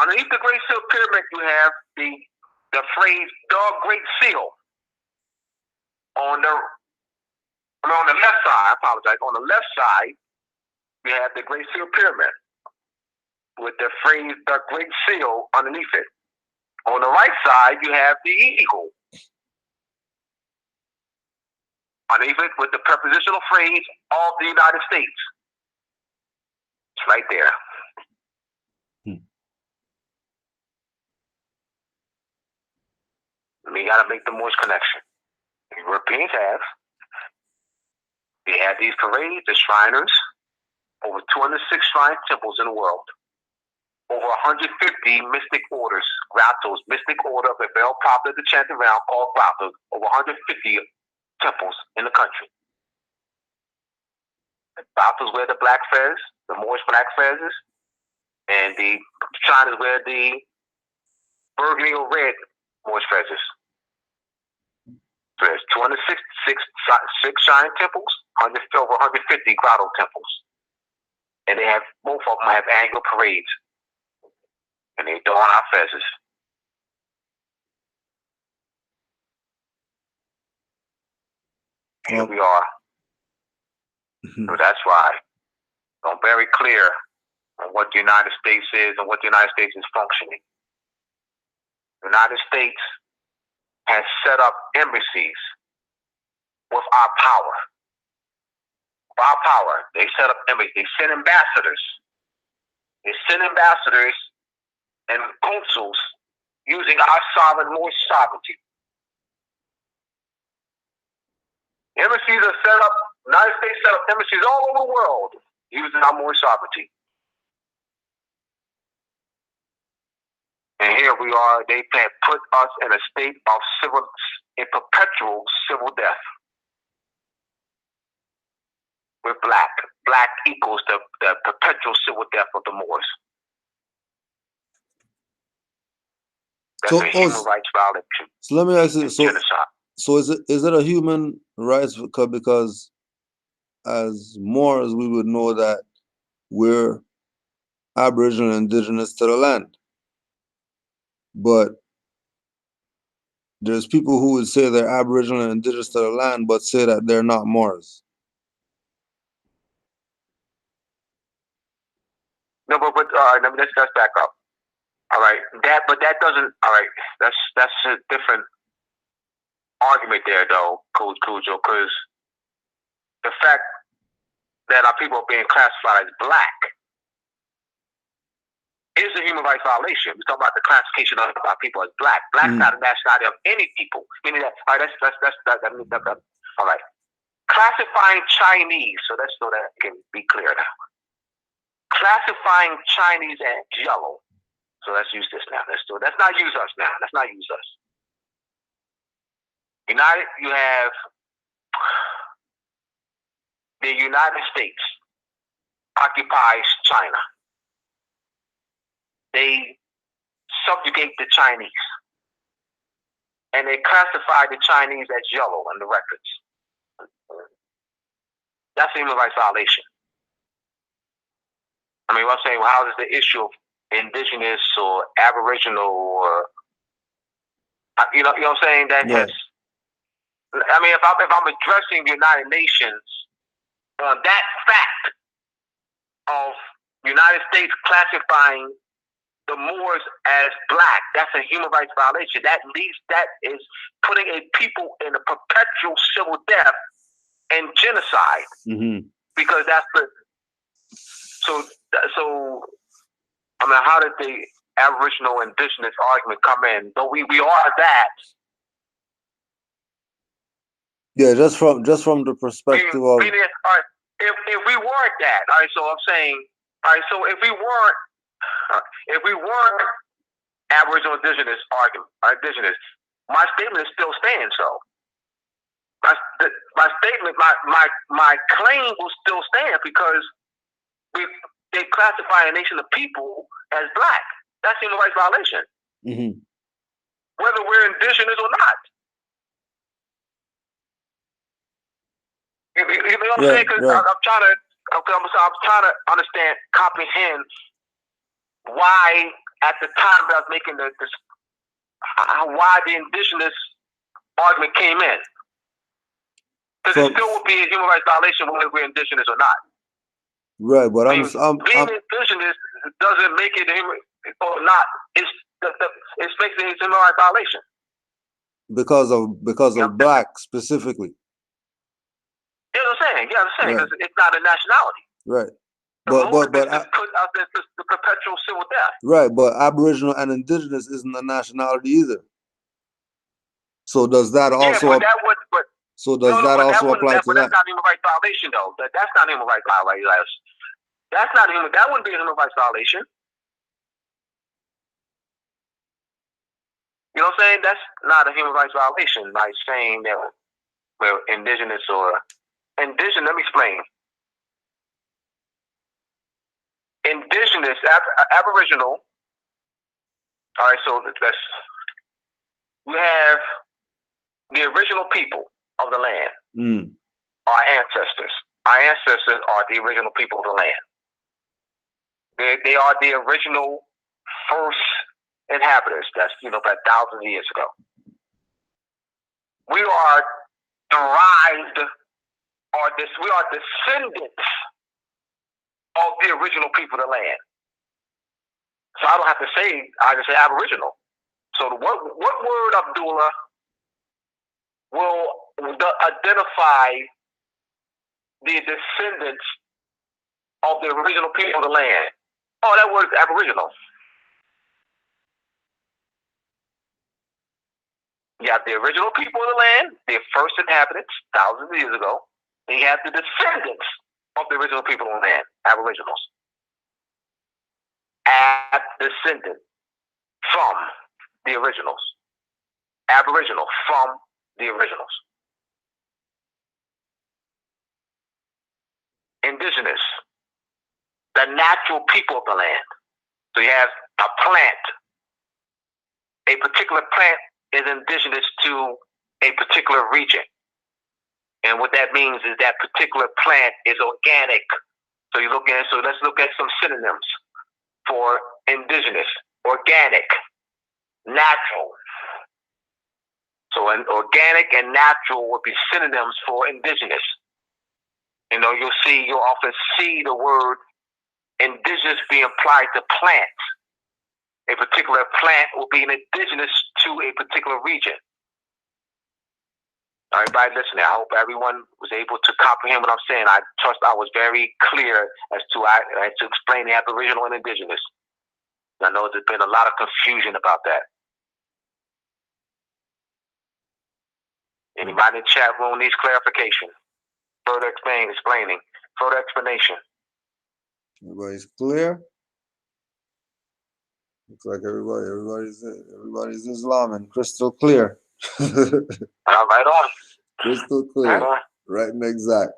Underneath the Great Seal Pyramid, you have the phrase "the Great Seal." On the left side, I apologize. On the left side, you have the Great Seal Pyramid with the phrase "the Great Seal" underneath it. On the right side, you have the eagle. Underneath it with the prepositional phrase "of the United States." It's right right there. We got to make the Moorish connection. The Europeans have. They have these parades, the Shriners, over 206 shrine temples in the world, over 150 mystic orders, grottos, mystic order of a very popular to chant around called grottos, over 150 temples in the country. The grottos wear the black fez, the Moorish black fezes, and the Shriners wear the burgundy or red Moorish fezes. So there's 266 shrine temples, over 150 grotto temples. And they have, both of them have annual parades. And they adorn our fezes. Here we are. So that's why I'm very clear on what the United States is and what the United States is functioning. The United States has set up embassies with our power. With our power, they set up embassies. They send ambassadors. They send ambassadors and consuls using our sovereign Moorish sovereignty. Embassies are set up. The United States set up embassies all over the world using our Moorish sovereignty. And here we are, they have put us in a state of perpetual civil death. We're black. Black equals the perpetual civil death of the Moors. That's a human rights violation. So let me ask you, genocide. So is it a human rights because as Moors we would know that we're Aboriginal and indigenous to the land. But there's people who would say they're Aboriginal and indigenous to the land, but say that they're not Moors. No, but let's back up. All right, that doesn't. All right, that's a different argument there, though, Coach Cujo, because the fact that our people are being classified as black is a human rights violation. We're talking about the classification of our people as black. Black's not a nationality of any people. Meaning that, all right, all right. Classifying Chinese, so that can be clear now. Classifying Chinese as yellow. So let's use this now. Let's not use us now. Let's not use us. You have the United States occupies China. They subjugate the Chinese. And they classify the Chinese as yellow in the records. That's a human rights violation. I mean, what I'm saying, well, how does the issue of indigenous or aboriginal or, you know what I'm saying? That has, I mean, if I'm addressing the United Nations on that fact of United States classifying the Moors as black, that's a human rights violation. That is putting a people in a perpetual civil death and genocide. Because that's the so I mean, how did the Aboriginal indigenous argument come in? Though we are that. Yeah, just from the perspective of. All right, if we weren't that, all right. So I'm saying, all right. So if we weren't Aboriginal indigenous indigenous, my statement still stands. So my statement, my claim will still stand because they classify a nation of people as black. That's human rights violation. Whether we're indigenous or not. You know what I'm saying? Because I'm trying to understand, comprehend why at the time that I was making why the indigenous argument came in. Because it still would be a human rights violation whether we're indigenous or not. Right, but being indigenous doesn't make it human or not. It's makes it a human rights violation. Because of black specifically. You know what I'm saying? Yeah, I'm saying because it's not a nationality. Right. But I the perpetual civil death. Right, but Aboriginal and Indigenous isn't a nationality either. So does that also? Yeah, but that would. But so does no, that but also apply to but that? that's not human rights violation, though. That's not human rights violation. That's not human. That wouldn't be a human rights violation. You know what I'm saying? That's not a human rights violation by saying that we're indigenous or indigenous. Let me explain. Indigenous, Aboriginal. All right, so we have the original people of the land, our ancestors. Our ancestors are the original people of the land. They are the original first inhabitants. That's about thousands of years ago. We are derived, we are descendants of the original people of the land. So I don't have to say, I just say Aboriginal. So what word, Abdullah, will identify the descendants of the original people of the land? Oh, that word is Aboriginal. You have the original people of the land, the first inhabitants, thousands of years ago. And you have the descendants of the original people of the land, Aboriginals. Descendant from the originals. Aboriginal from the originals. Indigenous, the natural people of the land. So you have a plant. A particular plant is indigenous to a particular region. And what that means is that particular plant is organic. So let's look at some synonyms for indigenous: organic, natural. So an organic and natural would be synonyms for indigenous. You'll often see the word indigenous being applied to plants. A particular plant will be an indigenous to a particular region. Everybody listening, I hope everyone was able to comprehend what I'm saying. I trust I was very clear as to explain the Aboriginal and Indigenous. I know there's been a lot of confusion about that. Anybody in the chat room needs clarification, further explaining, further explanation. Everybody's clear? Looks like everybody's Islam and crystal clear. Right on. Crystal clear. Right and exact.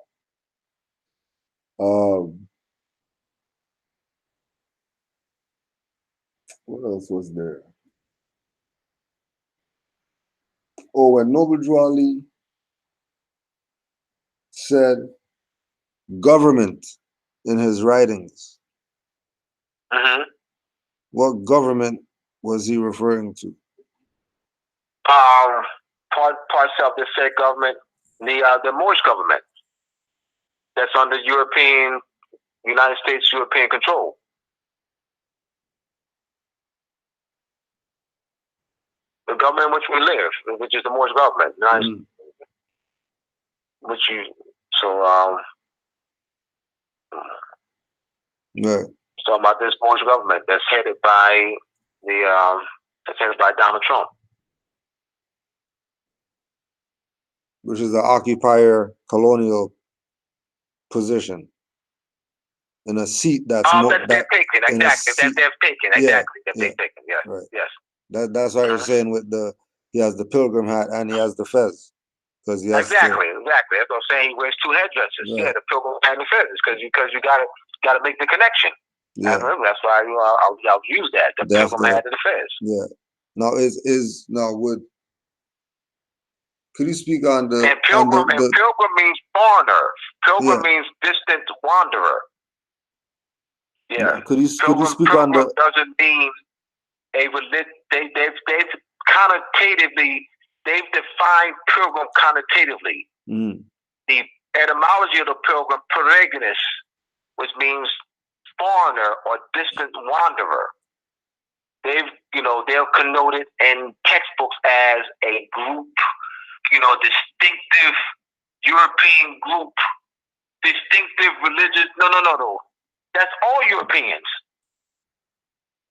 What else was there? Oh, when Nobu Drew Ali said government in his writings, what government was he referring to? Parts of the said government, the Moorish government, that's under United States European control. The government in which we live, which is the Moorish government, right? Talking about this Moorish government that's headed by Donald Trump, which is the occupier colonial position in a seat that's they're taking. Exactly. They've taken. Exactly. They've taken. Yes. Right. Yes. That's why you're saying with he has the pilgrim hat and he has the fez. Because Exactly. That's what I'm saying. He wears two headdresses. Right. Yeah, the pilgrim hat and the fez. Because you gotta make the connection. Yeah. That's why I'll use that. The pilgrim hat and the fez. Yeah. Now could you speak on the pilgrim means foreigner. Pilgrim means distant wanderer. Yeah. Could you speak on the doesn't mean they've defined pilgrim connotatively. The etymology of the pilgrim, peregrinus, which means foreigner or distant wanderer. They'll connote it in textbooks as a group, distinctive European group, distinctive religious. No. That's all Europeans.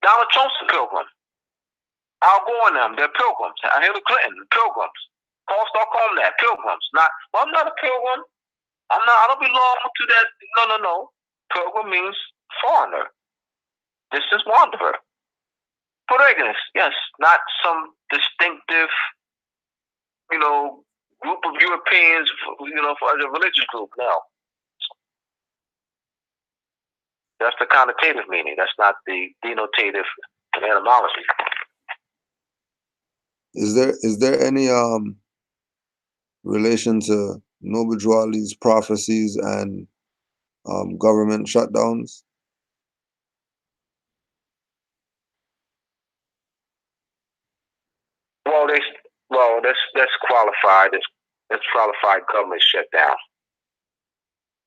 Donald Trump's a pilgrim. Al Gore and them, they're pilgrims. Hillary Clinton, pilgrims. Paul Stockholm, that pilgrims. Not, well, I'm not a pilgrim. I don't belong to that. No. Pilgrim means foreigner. Distant wanderer. Protagonist, yes. Not some distinctive, group of Europeans, for a religious group. No. That's the connotative meaning. That's not the denotative etymology. Is there any relation to Nobu Drew Ali's prophecies and government shutdowns? Well, that's qualified. That's qualified government shutdown,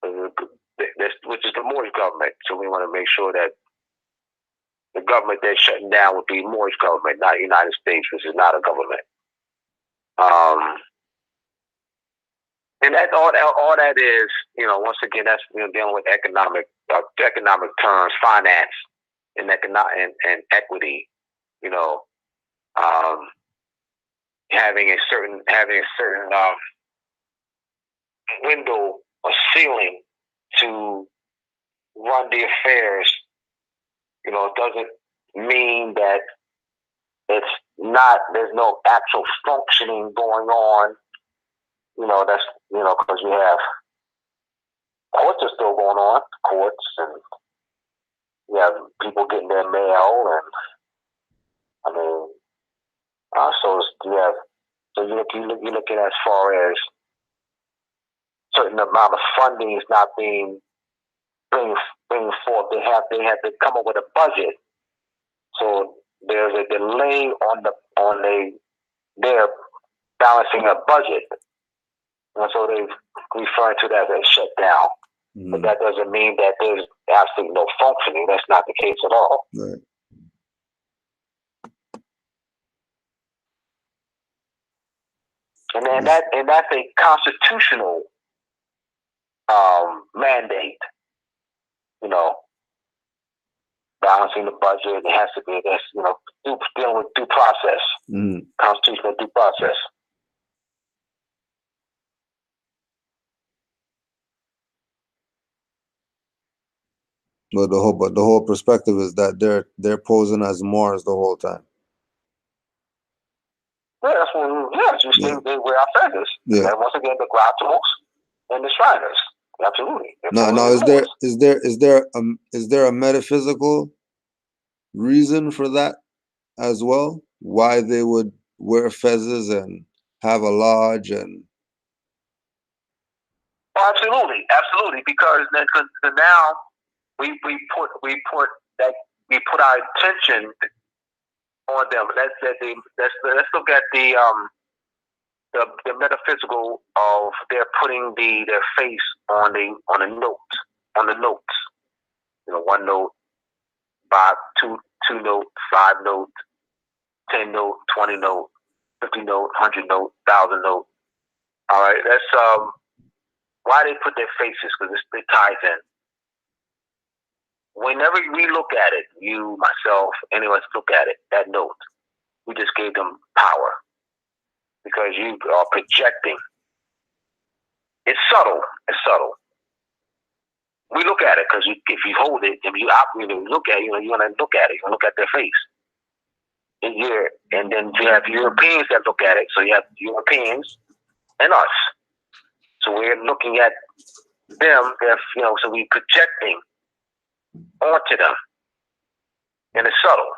which is the Moorish government. So we want to make sure that the government that's shutting down would be Moorish government, not United States, which is not a government. And that's all that is. Once again, that's dealing with economic terms, finance, and equity. Having a certain window or ceiling to run the affairs. It doesn't mean that it's not. There's no actual functioning going on. That's because we have courts are still going on, and you have people getting their mail, and you're looking as far as certain amount of funding is not being bring forth. They have to come up with a budget. So there's a delay on their balancing a budget. And so they refer to that as shutdown. Mm-hmm. But that doesn't mean that there's absolutely no functioning. That's not the case at all. Right. And then that's a constitutional mandate. Balancing the budget. It has to be dealing with due process. Mm-hmm. Constitutional due process. But the whole perspective is that they're posing as Moors the whole time. Yeah, that's what they wear our feathers. Yeah. And once again, the Gratuals and the Shriners. Absolutely. Now is there a metaphysical reason for that as well? Why they would wear fezzes and have a lodge and absolutely, because now we put our attention on them. Let's look at the metaphysical of their putting their face on the notes. 1 note, 2 note, 5 note, 10 note, 20 note, 50 note, 100 note, 1,000 note. All right, that's why they put their faces, because it ties in. Whenever we look at it, you, myself, anyone look at it, that note, we just gave them power, because you are projecting. It's subtle. We look at it because if you hold it, if you look at it, you're going to look at it. You're going to look at their face. And then you have Europeans that look at it. So you have Europeans and us. So we're looking at them, so we're projecting onto them. And it's subtle.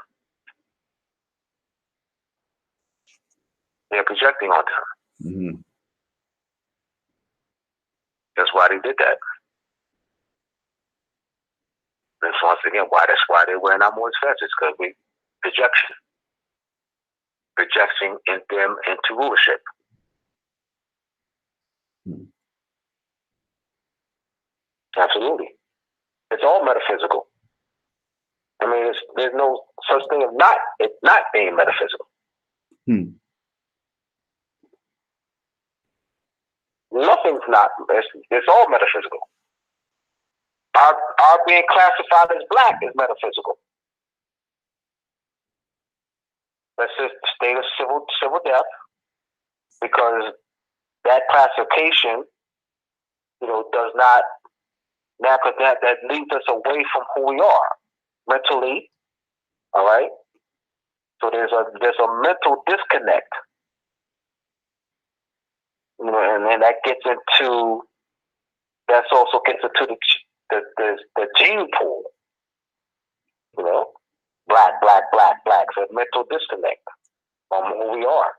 They're projecting onto them. Mm-hmm. That's why they did that. And once again, that's why they're wearing our Moorish feathers, because we projecting in them into rulership. Mm-hmm. Absolutely. It's all metaphysical. I mean, there's no such thing as it's not being metaphysical. Hmm. Nothing's not. It's all metaphysical. our being classified as black is metaphysical. That's just the state of civil death, because that classification, does not, now because that leads us away from who we are mentally. All right. So there's a mental disconnect, and then that also gets into the gene pool, black. So mental disconnect from who we are.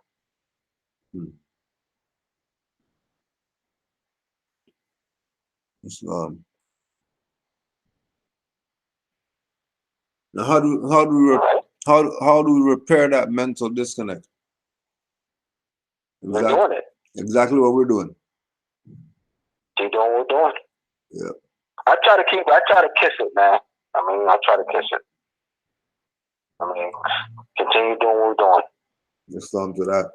Now, how do we repair that mental disconnect? We're doing it. Exactly what we're doing. Keep doing what we're doing. Yeah. I try to kiss it, man. I try to kiss it. Continue doing what we're doing. Just on to that.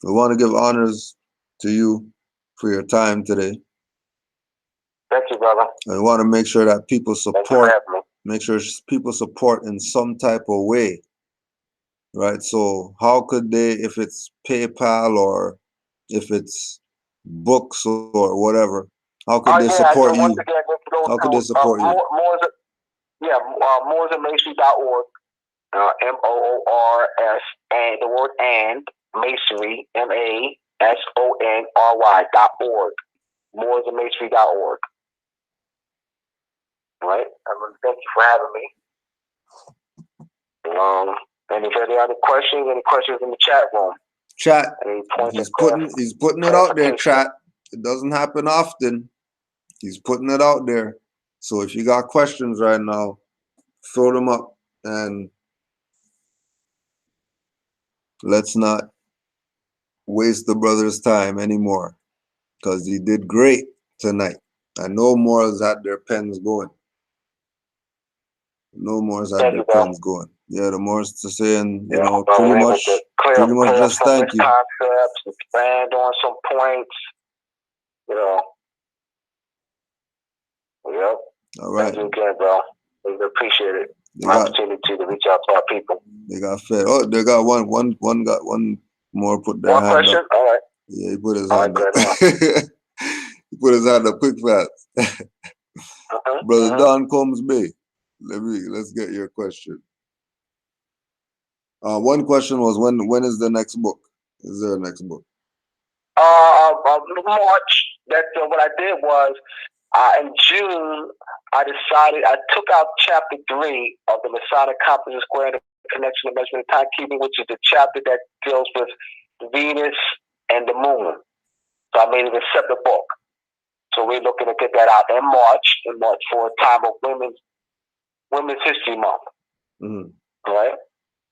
We want to give honors to you for your time today. Thank you, brother. And we want to make sure that people support. Make sure people support in some type of way, right? So how could they, if it's PayPal or if it's books or whatever, how could they support you? How could they support you? Moorsandmasonry.org, MOORS, and the word and Masonry, MASONRY.org, moorsandmasonry.org. Right? Thank you for having me. And if any other questions, any questions in the chat room? Chat. He's putting it out there, chat. It doesn't happen often. He's putting it out there. So if you got questions right now, throw them up, and let's not waste the brother's time anymore, because he did great tonight. I know Morals had their pens going. No Morals had their pens going. Yeah, the Morals to saying, pretty much just thank you. Concepts, expand on some points, Yep. All right. Thank you again, bro. We appreciate it. Opportunity to reach out to our people. They got fed. Oh, they got one more put their hand question? up. All right. Yeah, he put his hand up. He put his hand up quick fast. Brother Don Combs Bay. Let's get your question. One question was when is the next book? Is there a next book? March. What I did was in June I took out chapter 3 of the Masonic Compass Square and the Connection of Measurement and Timekeeping, which is the chapter that deals with Venus and the Moon. So I made it a separate book. So we're looking to get that out in March for a time of Women's History Month. Mm-hmm. Right?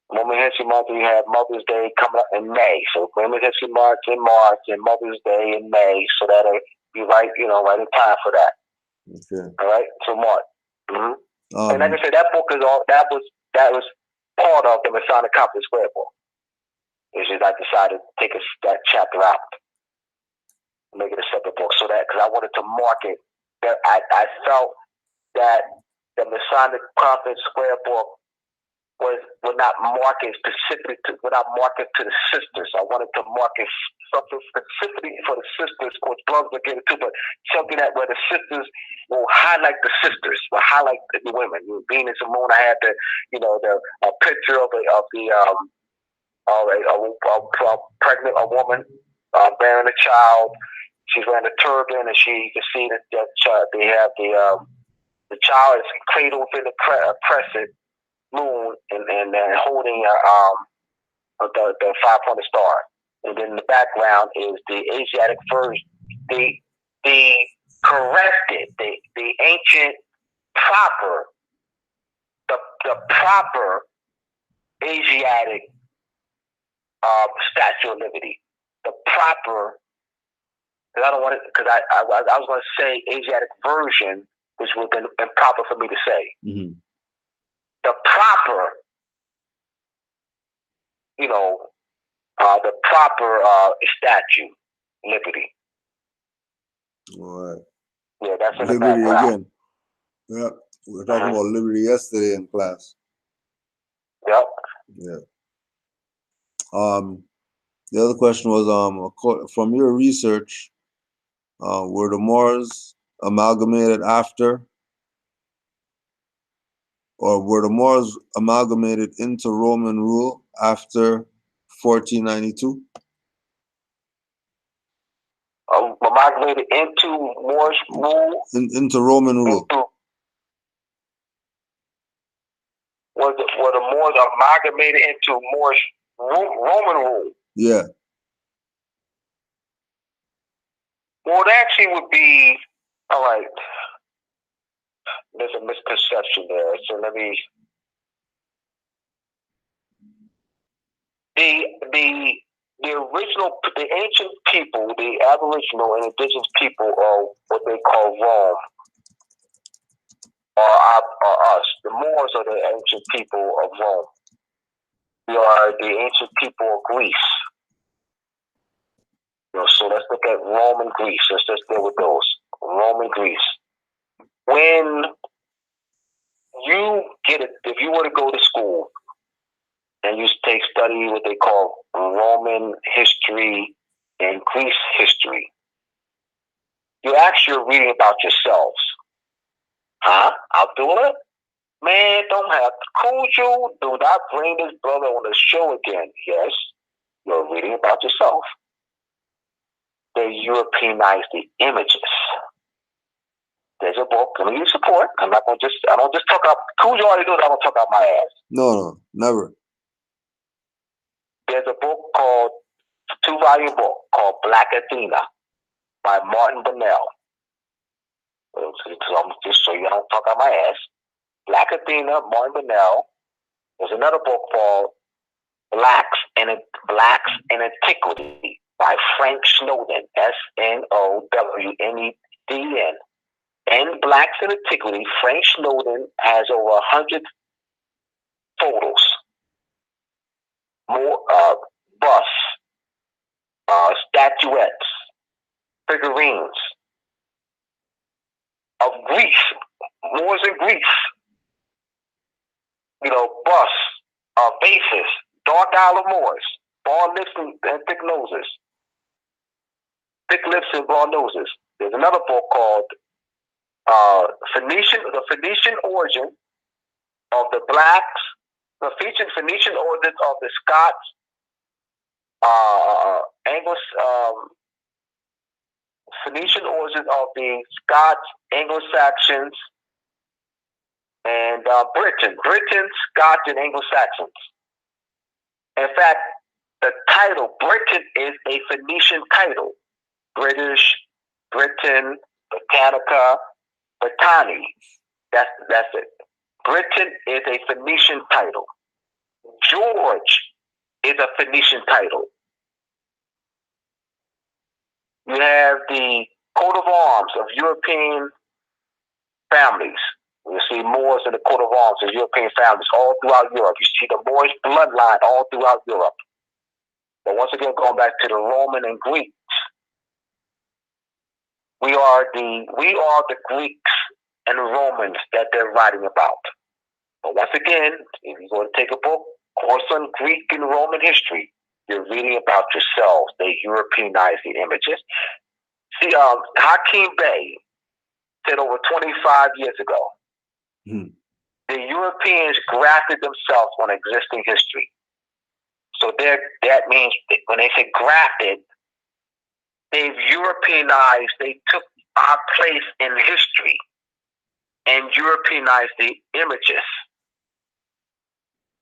Women's History Month, we have Mother's Day coming up in May. So Women's History Month in March and Mother's Day in May. So that'll be right in time for that. Okay. All right. So March. Mm-hmm. And like I said, that book is all that was part of the Masonic Compass Square book. It's just I decided to take that chapter out, make it a separate book, so that because I wanted to market that I felt that the Masonic Compass Square book would not market specifically to the sisters. I wanted to market something specifically for the sisters, which brothers will get into, but something that where the sisters will highlight the sisters, will highlight the women. Venus and Moon, I had the picture of a pregnant woman bearing a child. She's wearing a turban, and you can see that they have the child is cradled within the crescent moon and holding the 5-pointed star. And then in the background is the Asiatic version, the corrected, the ancient proper, the proper Asiatic Statue of Liberty. The proper, because I don't want it, because I was going to say Asiatic version, which would have been improper for me to say. Mm-hmm. The proper, the proper statue, Liberty. All right. Yeah, that's in the Liberty background. again. Yeah. We were talking about liberty yesterday in class. Yep. Yeah. The other question was, from your research, were the Moors amalgamated after, or were the Moors amalgamated into Roman rule after 1492? Amalgamated into Moorish rule? Into Roman rule. Were the Moors amalgamated into Moorish Roman rule? Yeah. Well, it actually would be, all right, there's a misconception there. So let me, the original, the ancient people, the Aboriginal and indigenous people of what they call Rome, are us. The Moors are the ancient people of Rome. We are the ancient people of Greece. So let's look at Roman Greece. Let's just deal with those. Roman Greece. When you if you were to go to school and you study what they call Roman history and Greece history, you actually are reading about yourselves. Huh? Abdullah? Man, don't have to cool you. Do not bring this brother on the show again. Yes, you're reading about yourself. They Europeanize the images. There's a book. Let me give support. I don't just talk about cool you already do it, I don't talk about my ass. No, never. There's a book called, 2-volume book called Black Athena by Martin Bonnell. Just so you don't talk about my ass. Black Athena, Martin Bonnell. There's another book called Blacks and Antiquity by Frank Snowden, Snowden. In Blacks and Antiquity, Frank Snowden has over 100 photos, more busts, statuettes, figurines of Greece, Moors in Greece. Busts, faces, dark eyed Moors, broad lips and thick noses, thick lips and broad noses. There's another book called the Phoenician origin of the blacks, the Phoenician origin of the Scots, Phoenician origin of the Scots, Anglo-Saxons, and Britain, Scots, and Anglo-Saxons. In fact, the title Britain is a Phoenician title. British, Britain, Britannica, Britanni. That's it. Britain is a Phoenician title. George is a Phoenician title. You have the coat of arms of European families. You see Moors in the coat of arms of European families all throughout Europe. You see the Moorish bloodline all throughout Europe. But once again, going back to the Roman and Greeks, we are the Greeks and Romans that they're writing about. But once again, if you're going to take a book, course on Greek and Roman history, you're reading about yourselves. They Europeanize the images. See, Hakim Bey said over 25 years ago, the Europeans grafted themselves on existing history. So that means when they say grafted, they've Europeanized, they took our place in history and Europeanized the images.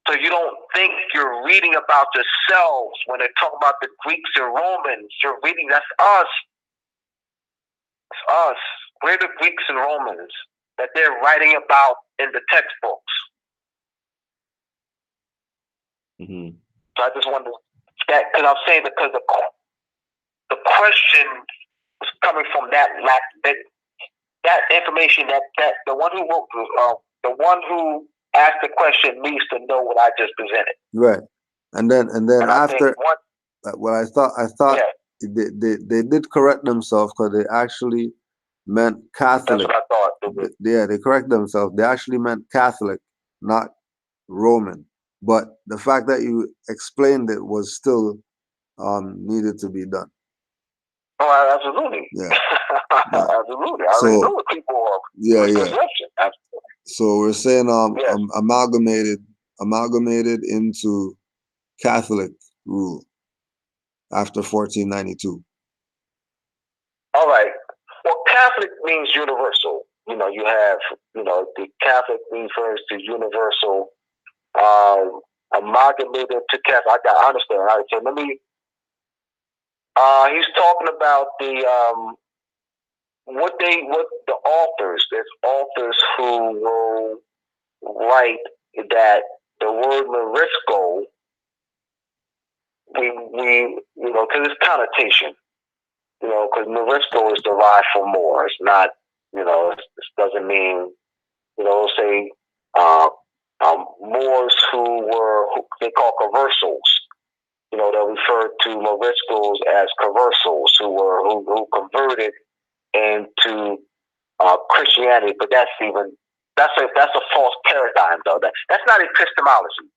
So you don't think you're reading about yourselves when they talk about the Greeks and Romans. You're reading, that's us. It's us. We're the Greeks and Romans that they're writing about in the textbooks. So I just wanted that, because I'm saying because the question was coming from that information that the one who wrote, the one who asked the question needs to know what I just presented. Right, and then after, I thought they did correct themselves because they actually meant Catholic. That's what I thought. Yeah, they correct themselves. They actually meant Catholic, not Roman. But the fact that you explained it was still needed to be done. Oh, absolutely. Yeah. Absolutely. I already know what people are. Yeah. Absolutely. So we're saying Yes. amalgamated into Catholic rule after 1492. All right. Well, Catholic means universal. You have, the Catholic refers to universal, amalgamated to Catholic. I understand. All right. So let me. He's talking about the what the authors. There's authors who will write that the word Morisco, we because it's connotation. Because Morisco is derived from Moor. It's not, it doesn't mean, say, Moors who they call conversals. They refer to Moriscos as conversals who converted into Christianity. But that's a false paradigm, though. That's not epistemology.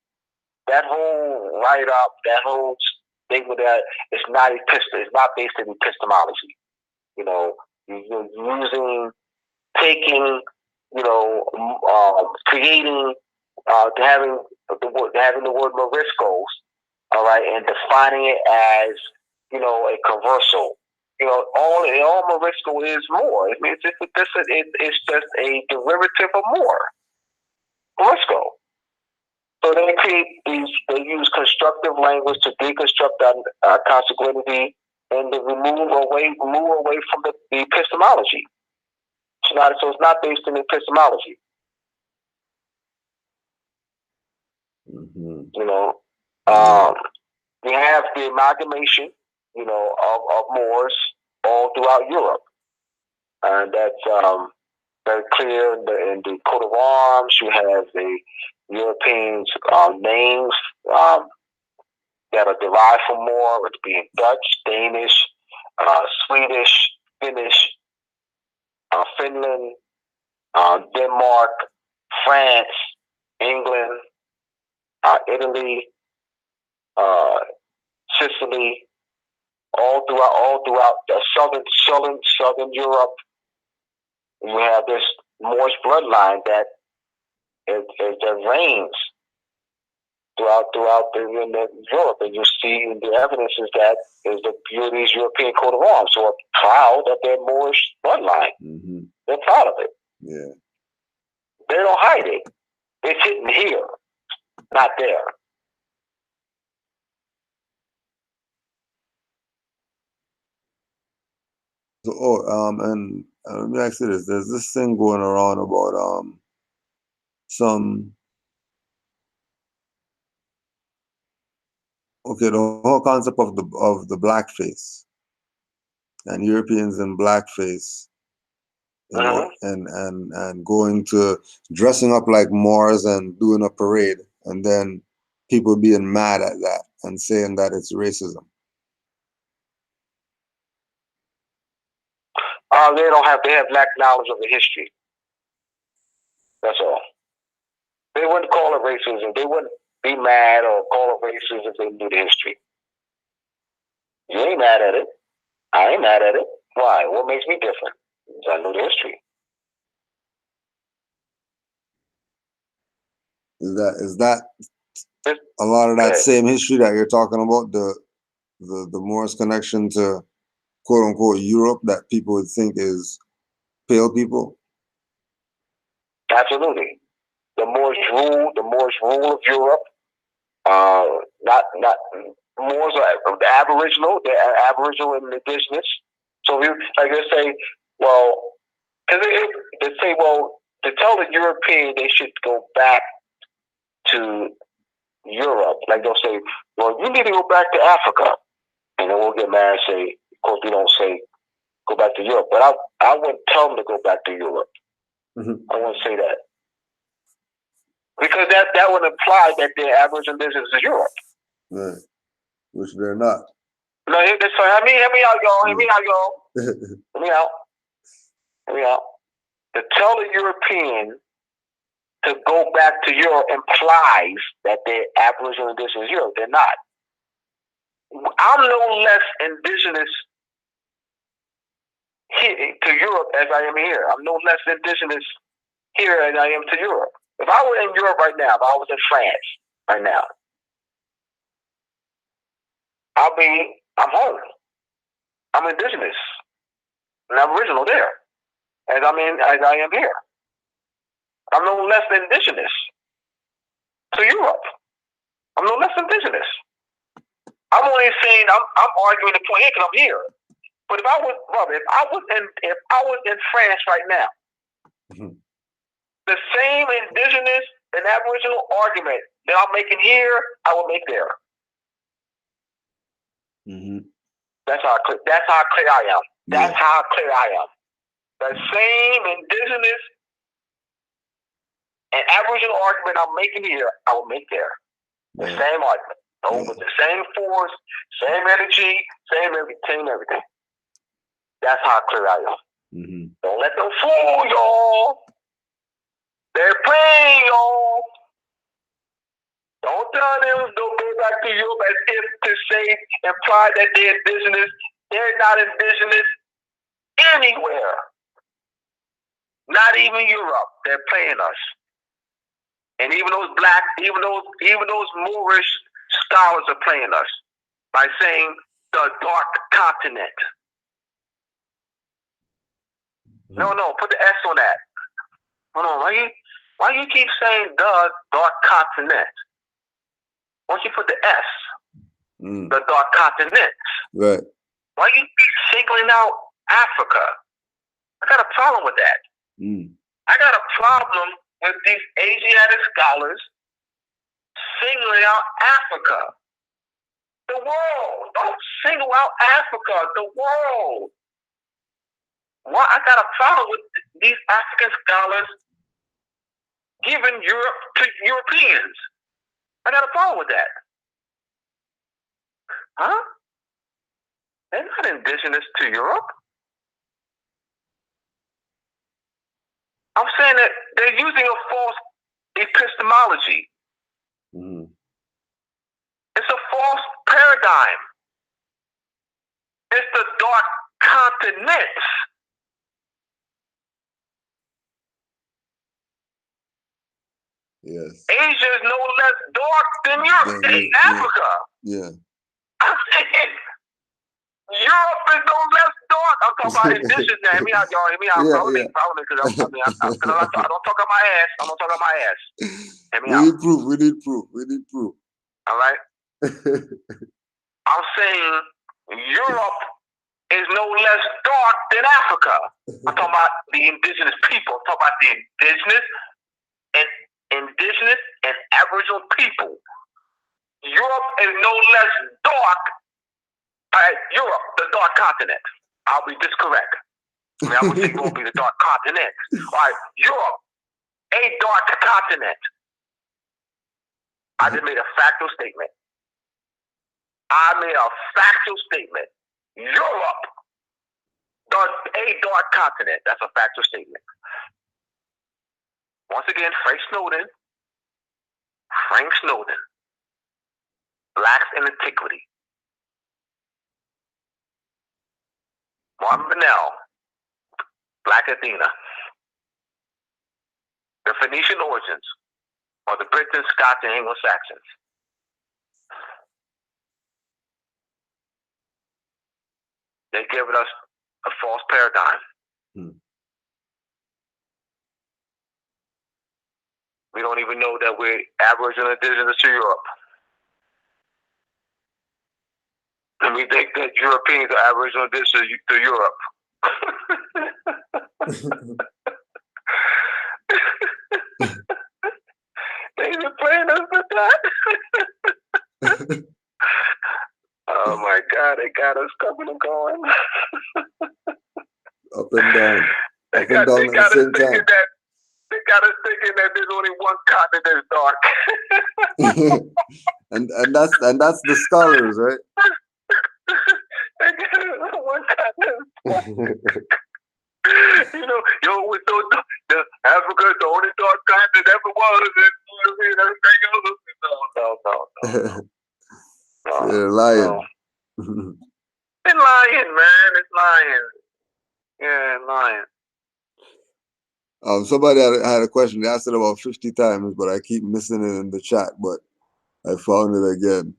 That whole write-up, that whole statement that it's not based in epistemology. You're taking, creating, having the word Moriscos, all right, and defining it as, a conversal. All Morisco is Moor. I mean, it's just a derivative of Moor. Morisco. So they use constructive language to deconstruct consequentity and to move away from the epistemology. So it's not based in epistemology. Mm-hmm. We have the amalgamation, of Moors all throughout Europe, and that's very clear in the coat of arms. You have the Europeans' names that are derived from Moor, whether it be Dutch, Danish, Swedish, Finnish, Finland, Denmark, France, England, Italy, Sicily, all throughout the southern Europe. You have this Moorish bloodline that reigns throughout Europe, and you see in the evidence is that is the beauty's European coat of arms, who are proud of their Moorish bloodline. Mm-hmm. They're proud of it. Yeah. They don't hide it. It's hidden here, not there. So, and let me ask you this: there's this thing going around about the whole concept of the blackface and Europeans in blackface, and going to dressing up like Moors and doing a parade, and then people being mad at that and saying that it's racism. They have lack knowledge of the history. That's all. They wouldn't call it racism. They wouldn't be mad or call it racism if they knew the history. You ain't mad at it. I ain't mad at it. Why? What makes me different? Because I know the history. Is that a lot of that same history that you're talking about, the Moorish connection to quote unquote Europe that people would think is pale people? Absolutely. The Moorish rule of Europe. Not Moors are the Aboriginal. They're Aboriginal and indigenous. So like they say, well, because they say, well, to tell the European they should go back to Europe, like they'll say, well, you need to go back to Africa, and then we'll get mad and say, of course, we don't say go back to Europe, but I wouldn't tell them to go back to Europe. Mm-hmm. I wouldn't say that. Because that would imply that they're Aboriginal indigenous of Europe. Right. Which they're not. No, hear me out, y'all. Hear me out, y'all. Hear me out. Hear me out. To tell a European to go back to Europe implies that they're Aboriginal indigenous Europe. They're not. I'm no less indigenous here to Europe as I am here. I'm no less indigenous here as I am to Europe. If I were in Europe right now, if I was in France right now, I'm home. I'm indigenous and Aboriginal there, as I am here. I'm no less indigenous to Europe. I'm no less indigenous. I'm only saying I'm arguing the point here because I'm here. But if I was in France right now, the same indigenous and Aboriginal argument that I'm making here, I will make there. That's how clear I am. That's how clear I am. The same indigenous and Aboriginal argument I'm making here, I will make there. The same argument. With the same force, same energy, same everything. That's how clear I am. Don't let them fool y'all. They're playing y'all. Don't tell them don't go back to Europe as if to say, imply that they're indigenous. They're not indigenous anywhere. Not even Europe. They're playing us. And even those Moorish scholars are playing us by saying the dark continent. No, put the S on that. Hold on, why you keep saying the dark continent? Why don't you put the S? The dark continent. Right. Why you keep singling out Africa? I got a problem with that. I got a problem with these Asiatic scholars singling out Africa. The world. Don't single out Africa. The world. Why I got a problem with these African scholars giving Europe to Europeans. I got a problem with that. Huh? They're not indigenous to Europe. I'm saying that they're using a false epistemology. It's a false paradigm. It's the dark continents. Yes. Asia is no less dark than Europe, Africa. Yeah. I'm saying Europe is no less dark. I'm talking about indigenous now. Hear me out, y'all. Hear me out. Follow me, because I don't talk about my ass. I'm gonna talk about my ass. Hear me out. We need proof. All right. I'm saying Europe is no less dark than Africa. I'm talking about the indigenous people. I'm talking about the indigenous and Aboriginal people. Europe is no less dark. Europe, the dark continent. I'll be discorrect. I would say it won't be the dark continent. All right, Europe, a dark continent. I just made a factual statement. Europe, a dark continent. That's a factual statement. Once again, Frank Snowden. Blacks in Antiquity. Martin Bennell, Black Athena. The Phoenician origins are the Britons, Scots, and Anglo-Saxons. They give us a false paradigm. We don't even know that we're Aboriginal indigenous to Europe. And we think that Europeans are Aboriginal indigenous to Europe. They've been playing us with that. Oh my God, they got us coming and going. Up and down. Up and down at the same time. They got us thinking that there's only one continent that's dark. and that's the scholars, right? One time, yo, was so the Africa is the only dark continent ever was, and everything else. No. They're lying. It's lying, man. It's lying. Yeah, lying. Somebody had a question. They asked it about 50 times, but I keep missing it in the chat. But I found it again.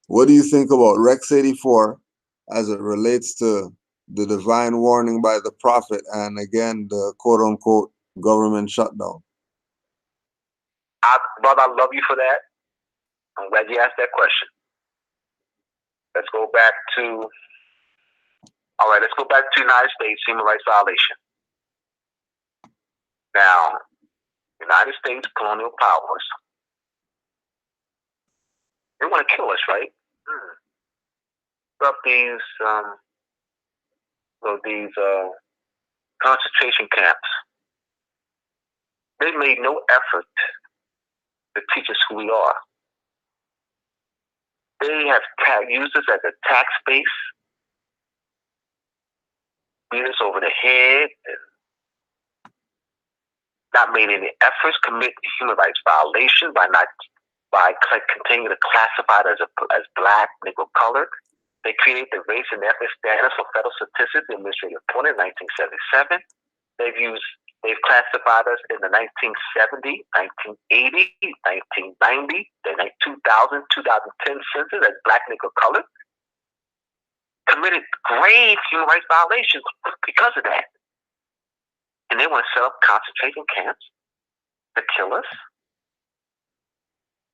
What do you think about Rex 84 as it relates to the divine warning by the prophet and again the quote unquote government shutdown? Brother, I love you for that. I'm glad you asked that question. Let's go back to United States human rights violation. Now, United States colonial powers, they want to kill us, right? Up these concentration camps. They made no effort to teach us who we are. They have used us as a tax base, beat us over the head, and not made any efforts, commit human rights violations by continuing to classify it as black, Negro, colored. They created the race and ethnic status for federal statistics and administrative reporting in 1977. They've classified us in the 1970, 1980, 1990, the 2000, 2010 census as black, Negro, colored. Committed grave human rights violations because of that. And they want to set up concentration camps to kill us.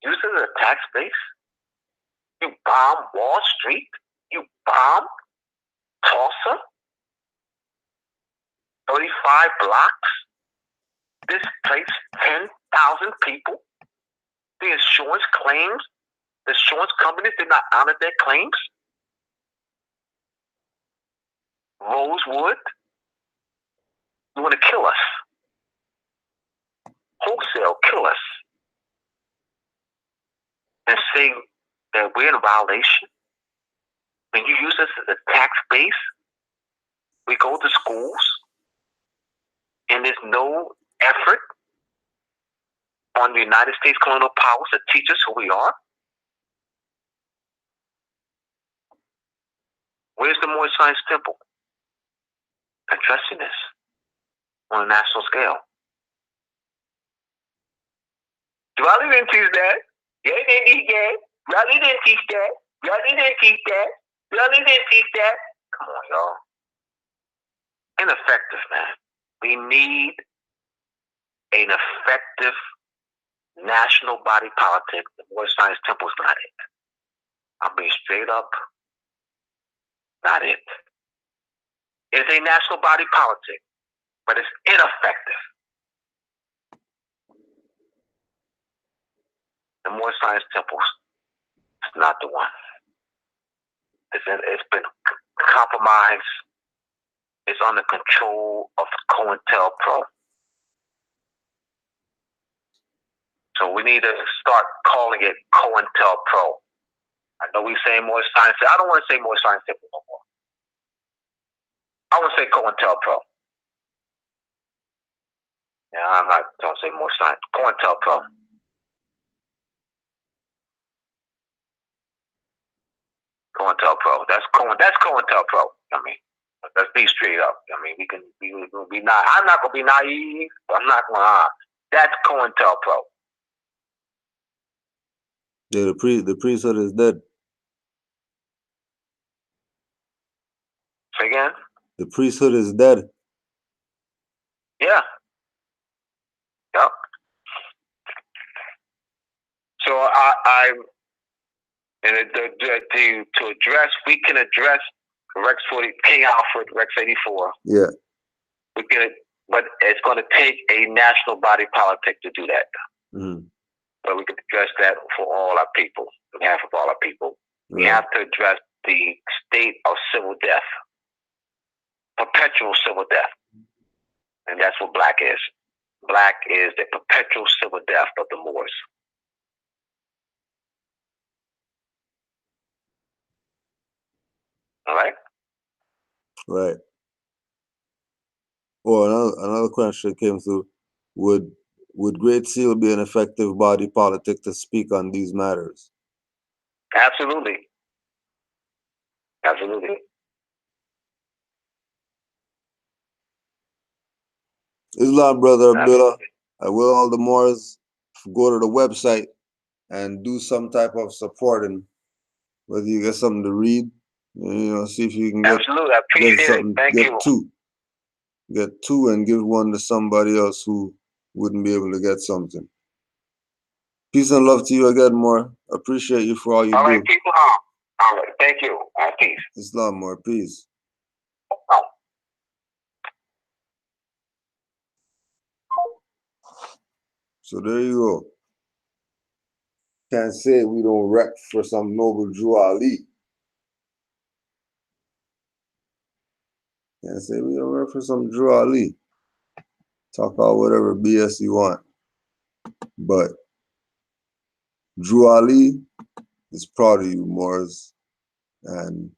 Use it as a tax base. You bomb Wall Street. You bomb Tulsa. 35 blocks. Displaced 10,000 people. The insurance companies did not honor their claims. Rosewood, you want to kill us. Wholesale, kill us. And say that we're in violation. When you use us as a tax base, we go to schools, and there's no effort on the United States colonial powers to teach us who we are. Where's the Moorish Science Temple addressing this on a national scale? Raleigh didn't teach that. Yeah, they didn't teach that. Raleigh didn't teach that. Raleigh didn't teach that. Raleigh didn't teach that. Come on, y'all. Ineffective, man. We need an effective national body politic. The Moorish Science Temple is not it. I'm being straight up. Not it. It's a national body politic, but it's ineffective. The Moorish Science Temple is not the one. It's been compromised. It's under control of COINTELPRO. So we need to start calling it COINTELPRO. I know we say Moorish Science. I don't want to say Moorish Science Temple no more. I want to say COINTELPRO. Yeah, I'm not going to say Moorish Science. COINTELPRO. COINTELPRO. That's COINTELPRO. I mean, let's be straight up. I mean, we can be not. I'm not gonna be naive. I'm not gonna. That's COINTELPRO. Yeah, the priesthood is dead. Say again? The priesthood is dead. Yeah. Yep. So to address, we can address Rex 40, King Alfred, Rex 84. Yeah. We can, but it's going to take a national body politic to do that. Mm-hmm. But we can address that for all our people, on behalf of all our people. Right. We have to address the state of civil death, perpetual civil death. And that's what black is. Black is the perpetual civil death of the Moors. All right. Right. Oh, another question came through. Would Great Seal be an effective body politic to speak on these matters? Absolutely. Absolutely. Islam, brother Abdullah. I will all the Moors go to the website and do some type of supporting, whether you get something to read, see if you can get, absolutely. I appreciate get something, it. Thank get you. two. Get two and give one to somebody else who wouldn't be able to get something. Peace and love to you again, Moor. Appreciate you for all you do. All right, people. All right, thank you. Peace. Islam, Moor. Peace. So there you go. Can't say we don't rep for some Nobu Drew Ali. Can't say we don't rep for some Drew Ali. Talk about whatever BS you want. But Drew Ali is proud of you, Moors, and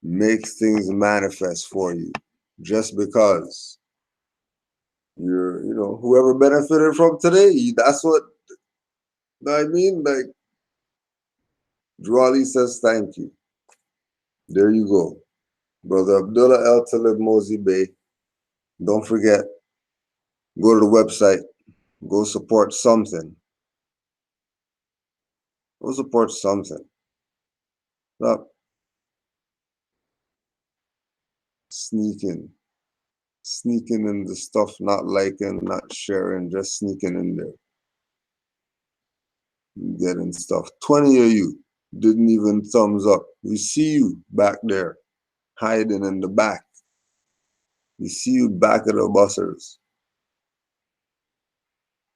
makes things manifest for you. Just because you're, whoever benefited from today, that's what I mean. Like, Drew Ali says thank you. There you go. Brother Abdullah El Talib Mosi Bey. Don't forget, go to the website, go support something. Go support something. Stop sneaking in the stuff, not liking, not sharing, just sneaking in there. Getting stuff. 20 of you didn't even thumbs up. We see you back there, hiding in the back. We see you back of the bussers.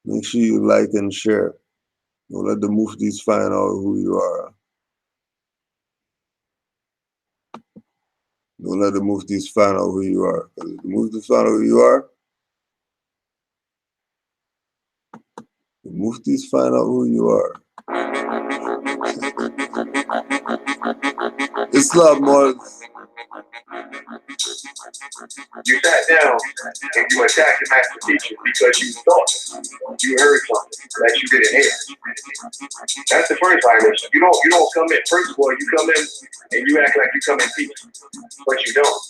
Make sure you like and share. Don't let the Muftis find out who you are. Don't let the Muftis find out who you are. Because if the Muftis find out who you are, the Muftis find out who you are. Islam, Moors. You sat down and you attacked the master teacher because you thought you heard something that you didn't hear. That's the first violation. You don't come in. First of all, you come in and you act like you come in peace, but you don't.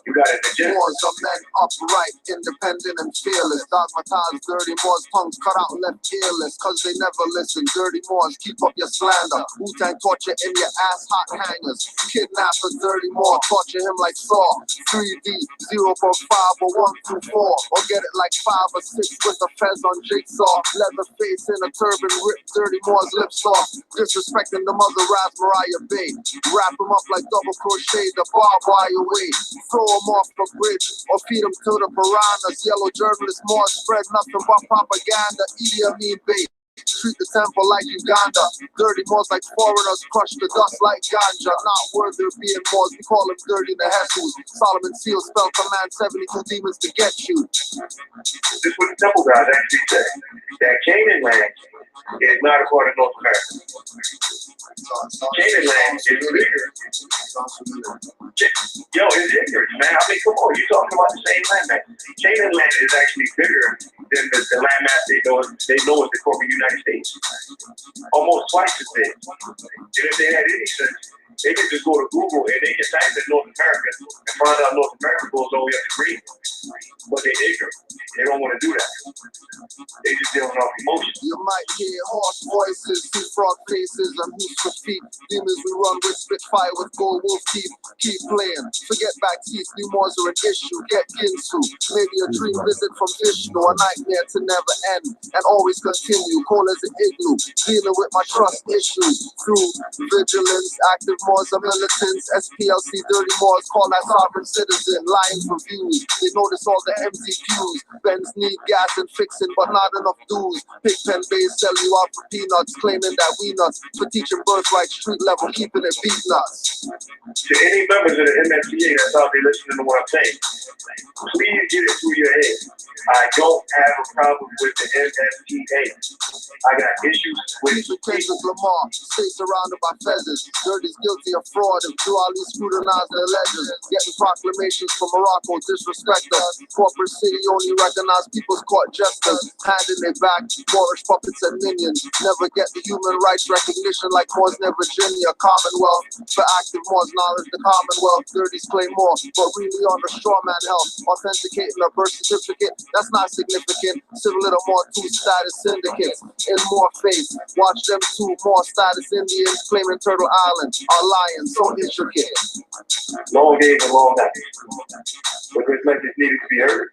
You got an agenda. Moors are men upright, independent and fearless. Dogmatized, dirty Moors, tongues cut out, left earless. Cause they never listen. Dirty Moors, keep up your slander. Wu-Tang torture in your ass, hot hangers. Kidnappers, dirty Moor, torture him like Saw. 3D, 0.5 or 1 through 4. Or get it like 5 or 6 with the fez on jigsaw. Leather face in a turban, rip dirty Moors lips off. Disrespecting the mother Raz Mariah Bay. Wrap him up like double crochet, the barbed wire away. Throw him off the bridge or feed him to the piranhas. Yellow journalists more spread nothing but propaganda. Idi Bay. Treat the temple like Uganda. Dirty Moors like foreigners, crush the dust like ganja. Not worthy of being Moors, we call them dirty the Jesus. Solomon Seal spell command 72 demons to get you. This is what the temple guys actually say. That Canaanland is not a part of North America. Canaanland is bigger. Yo, it's ignorant, man. I mean, come on, you're talking about the same land, man. Canaanland is actually bigger than the landmass they know as the corporate United States. Almost twice as big. And if they had any sense, they could just go to Google and they can type in North America and find out North America goes all the way up to Green. But they're ignorant. They don't want to do that. They just dealing off emotions. You might hear hoarse voices, see frog faces, and who's feet. Demons we run with, spit fire with gold wolf teeth. Keep playing. Forget back teeth. New Moors are an issue. Get Ginsu. Maybe a dream visit from Vishnu. A nightmare to never end and always continue. Cold as an igloo. Dealing with my trust issues through vigilance. Active Moors are militants. SPLC dirty Moors call that sovereign citizen. Lying for views. They notice all the MCQs. Benz need gas and fixing, but not enough dues. Pigpen Bays sell you out for peanuts, claiming that we nuts. For teaching birthright street level, keeping it beat nuts. To any members of the MSPA that's out there listening to what I'm saying, please get it through your head I don't have a problem with the MFTA. I got issues with These are Kendrick Lamar, stay surrounded by feathers. Dirty's guilty of fraud if Drew Ali scrutinized their ledgers. Getting proclamations from Morocco, disrespect us. Corporate city only recognize people's court jesters. Handing their back, Moorish puppets and minions. Never get the human rights recognition like Moors near Virginia. Commonwealth, for active Moors knowledge, the Commonwealth. Dirty's claim more, but really on the straw man help. Authenticating a birth certificate, that's not significant. Civil little more two status syndicates. In more faith, watch them two more status Indians claiming Turtle Island are lying, so intricate. long days and long nights. But this message needed to be heard.